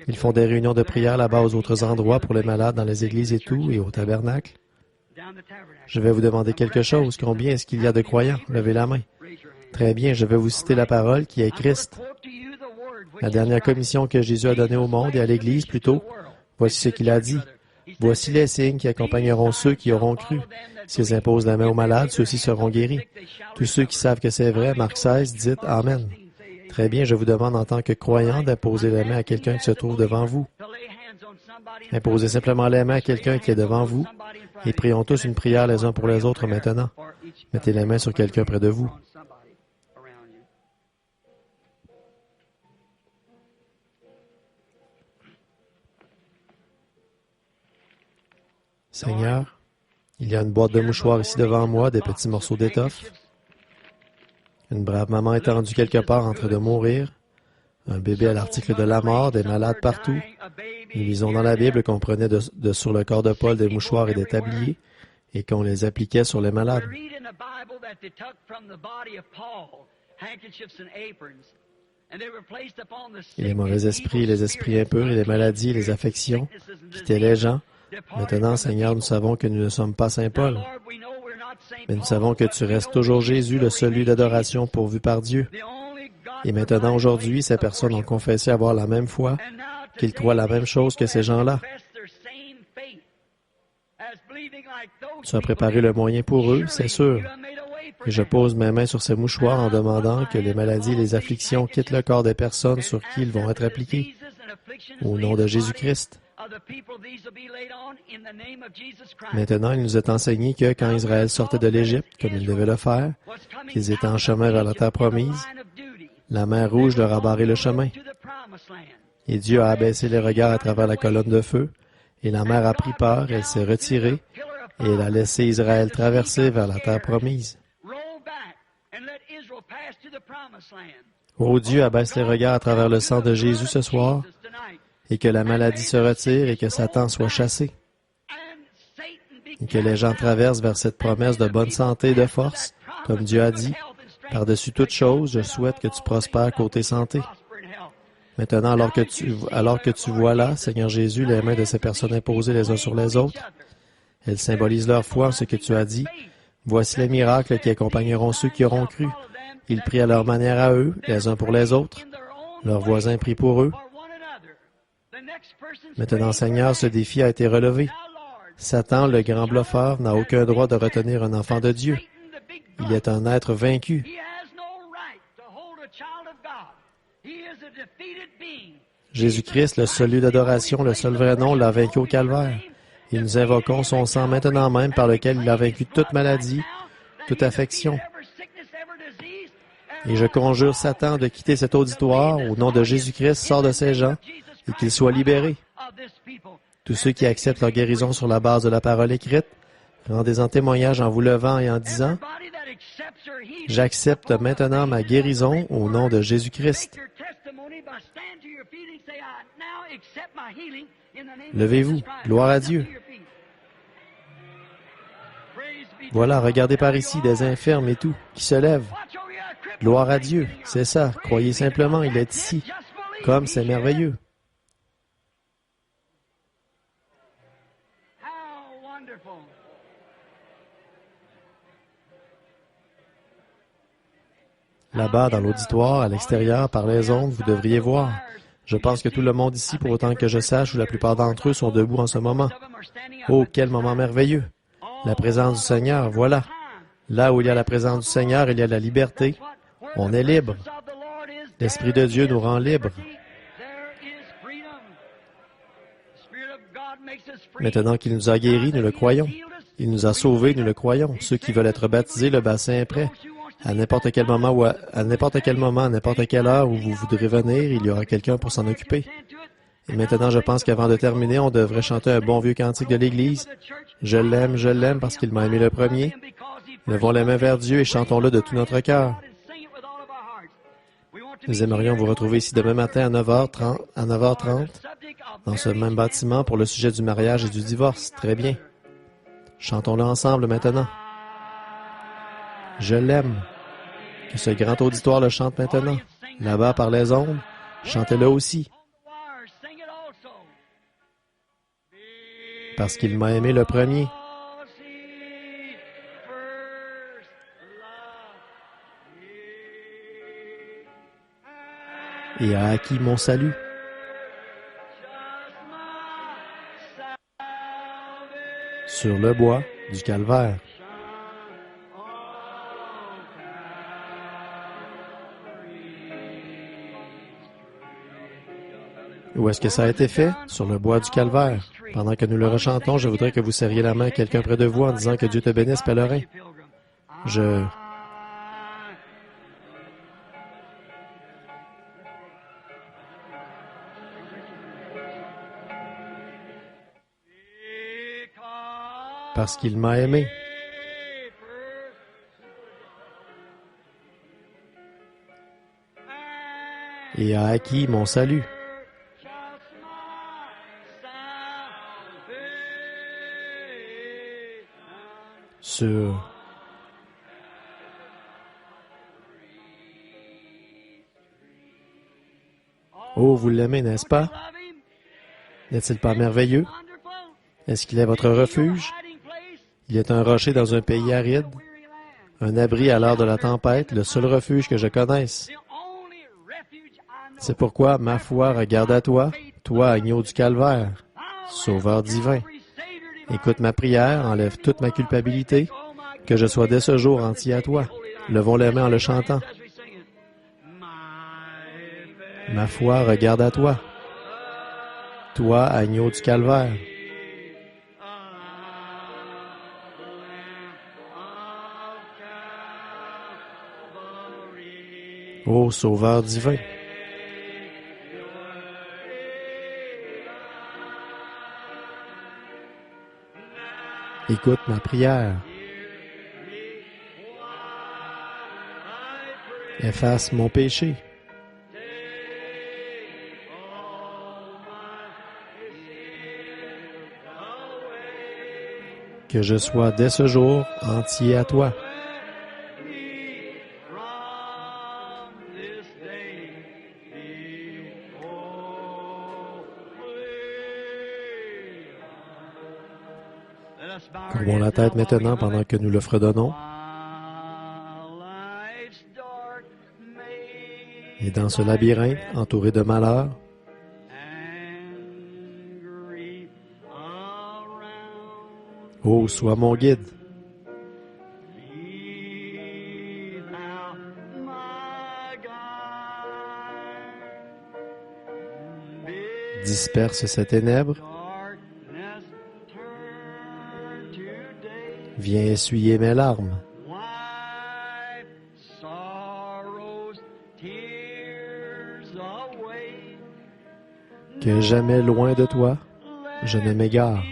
Ils font des réunions de prière là-bas aux autres endroits pour les malades dans les églises et tout, et au tabernacle. Je vais vous demander quelque chose. Combien est-ce qu'il y a de croyants? Levez la main. Très bien, je vais vous citer la parole qui est Christ. La dernière commission que Jésus a donnée au monde et à l'Église plutôt, voici ce qu'il a dit. Voici les signes qui accompagneront ceux qui auront cru. S'ils imposent la main aux malades, ceux-ci seront guéris. Tous ceux qui savent que c'est vrai, Marc 16, dites Amen. Très bien, je vous demande en tant que croyant d'imposer la main à quelqu'un qui se trouve devant vous. Imposez simplement la main à quelqu'un qui est devant vous et prions tous une prière les uns pour les autres maintenant. Mettez la main sur quelqu'un près de vous. Seigneur, il y a une boîte de mouchoirs ici devant moi, des petits morceaux d'étoffe. Une brave maman étendue quelque part en train de mourir. Un bébé à l'article de la mort, des malades partout. Nous lisons dans la Bible qu'on prenait de sur le corps de Paul des mouchoirs et des tabliers et qu'on les appliquait sur les malades. Et les mauvais esprits, les esprits impurs et les maladies et les affections quittaient les gens. Maintenant, Seigneur, nous savons que nous ne sommes pas Saint Paul, mais nous savons que tu restes toujours Jésus, le seul lieu d'adoration pourvu par Dieu. Et maintenant, aujourd'hui, ces personnes ont confessé avoir la même foi, qu'ils croient la même chose que ces gens-là. Tu as préparé le moyen pour eux, c'est sûr. Et je pose mes mains sur ces mouchoirs en demandant que les maladies et les afflictions quittent le corps des personnes sur qui ils vont être appliqués. Au nom de Jésus-Christ. Maintenant, il nous est enseigné que quand Israël sortait de l'Égypte, comme il devait le faire, qu'ils étaient en chemin vers la terre promise, la mer Rouge leur a barré le chemin. Et Dieu a abaissé les regards à travers la colonne de feu, et la mer a pris peur, elle s'est retirée, et elle a laissé Israël traverser vers la terre promise. Ô Dieu, abaisse les regards à travers le sang de Jésus ce soir, et que la maladie se retire et que Satan soit chassé, et que les gens traversent vers cette promesse de bonne santé et de force, comme Dieu a dit. Par-dessus toute chose, je souhaite que tu prospères côté santé. Maintenant, alors que tu vois là, Seigneur Jésus, les mains de ces personnes imposées les uns sur les autres, elles symbolisent leur foi en ce que tu as dit. Voici les miracles qui accompagneront ceux qui auront cru. Ils prient à leur manière à eux, les uns pour les autres. Leurs voisins prient pour eux. Maintenant, Seigneur, ce défi a été relevé. Satan, le grand bluffeur, n'a aucun droit de retenir un enfant de Dieu. Il est un être vaincu. Jésus-Christ, le seul lieu d'adoration, le seul vrai nom, l'a vaincu au calvaire. Et nous invoquons son sang maintenant même par lequel il a vaincu toute maladie, toute affection. Et je conjure Satan de quitter cet auditoire au nom de Jésus-Christ, sort de ces gens et qu'il soit libéré. Tous ceux qui acceptent leur guérison sur la base de la parole écrite, rendez-en témoignage en vous levant et en disant « J'accepte maintenant ma guérison au nom de Jésus-Christ. » Levez-vous. Gloire à Dieu. Voilà, regardez par ici des infirmes et tout, qui se lèvent. Gloire à Dieu. C'est ça. Croyez simplement, il est ici. Comme c'est merveilleux. Là-bas, dans l'auditoire, à l'extérieur, par les ondes, vous devriez voir. Je pense que tout le monde ici, pour autant que je sache, ou la plupart d'entre eux sont debout en ce moment. Oh, quel moment merveilleux! La présence du Seigneur, voilà. Là où il y a la présence du Seigneur, il y a la liberté. On est libre. L'Esprit de Dieu nous rend libres. Maintenant qu'il nous a guéris, nous le croyons. Il nous a sauvés, nous le croyons. Ceux qui veulent être baptisés, le bassin est prêt. À n'importe quel moment, à n'importe quelle heure où vous voudrez venir, il y aura quelqu'un pour s'en occuper. Et maintenant, je pense qu'avant de terminer, on devrait chanter un bon vieux cantique de l'Église. Je l'aime parce qu'il m'a aimé le premier. Levons les mains vers Dieu et chantons-le de tout notre cœur. Nous aimerions vous retrouver ici demain matin à 9h30, dans ce même bâtiment pour le sujet du mariage et du divorce. Très bien. Chantons-le ensemble maintenant. Je l'aime. Que ce grand auditoire le chante maintenant. Là-bas par les ondes, chantez-le aussi. Parce qu'il m'a aimé le premier. Et a acquis mon salut. Sur le bois du calvaire. Où est-ce que ça a été fait? Sur le bois du calvaire. Pendant que nous le rechantons, je voudrais que vous serriez la main à quelqu'un près de vous en disant que Dieu te bénisse, pèlerin. Parce qu'il m'a aimé. Et a acquis mon salut. Oh, vous l'aimez, n'est-ce pas? N'est-il pas merveilleux? Est-ce qu'il est votre refuge? Il est un rocher dans un pays aride, un abri à l'heure de la tempête, le seul refuge que je connaisse. C'est pourquoi ma foi regarde à toi, toi, agneau du calvaire, Sauveur divin. Écoute ma prière, enlève toute ma culpabilité, que je sois dès ce jour entier à toi. Levons les mains en le chantant. Ma foi regarde à toi, toi, agneau du calvaire. Ô Sauveur divin. Écoute ma prière. Efface mon péché. Que je sois dès ce jour entier à toi. Courbons la tête maintenant pendant que nous le fredonnons. Et dans ce labyrinthe, entouré de malheur, ô, sois mon guide. Disperse ces ténèbres. Viens essuyer mes larmes. Que jamais loin de toi, je ne m'égare.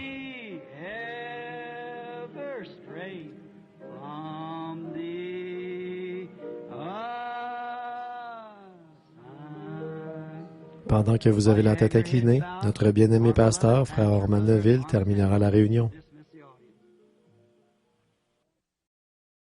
Pendant que vous avez la tête inclinée, notre bien-aimé pasteur, frère Orman Neville, terminera la réunion.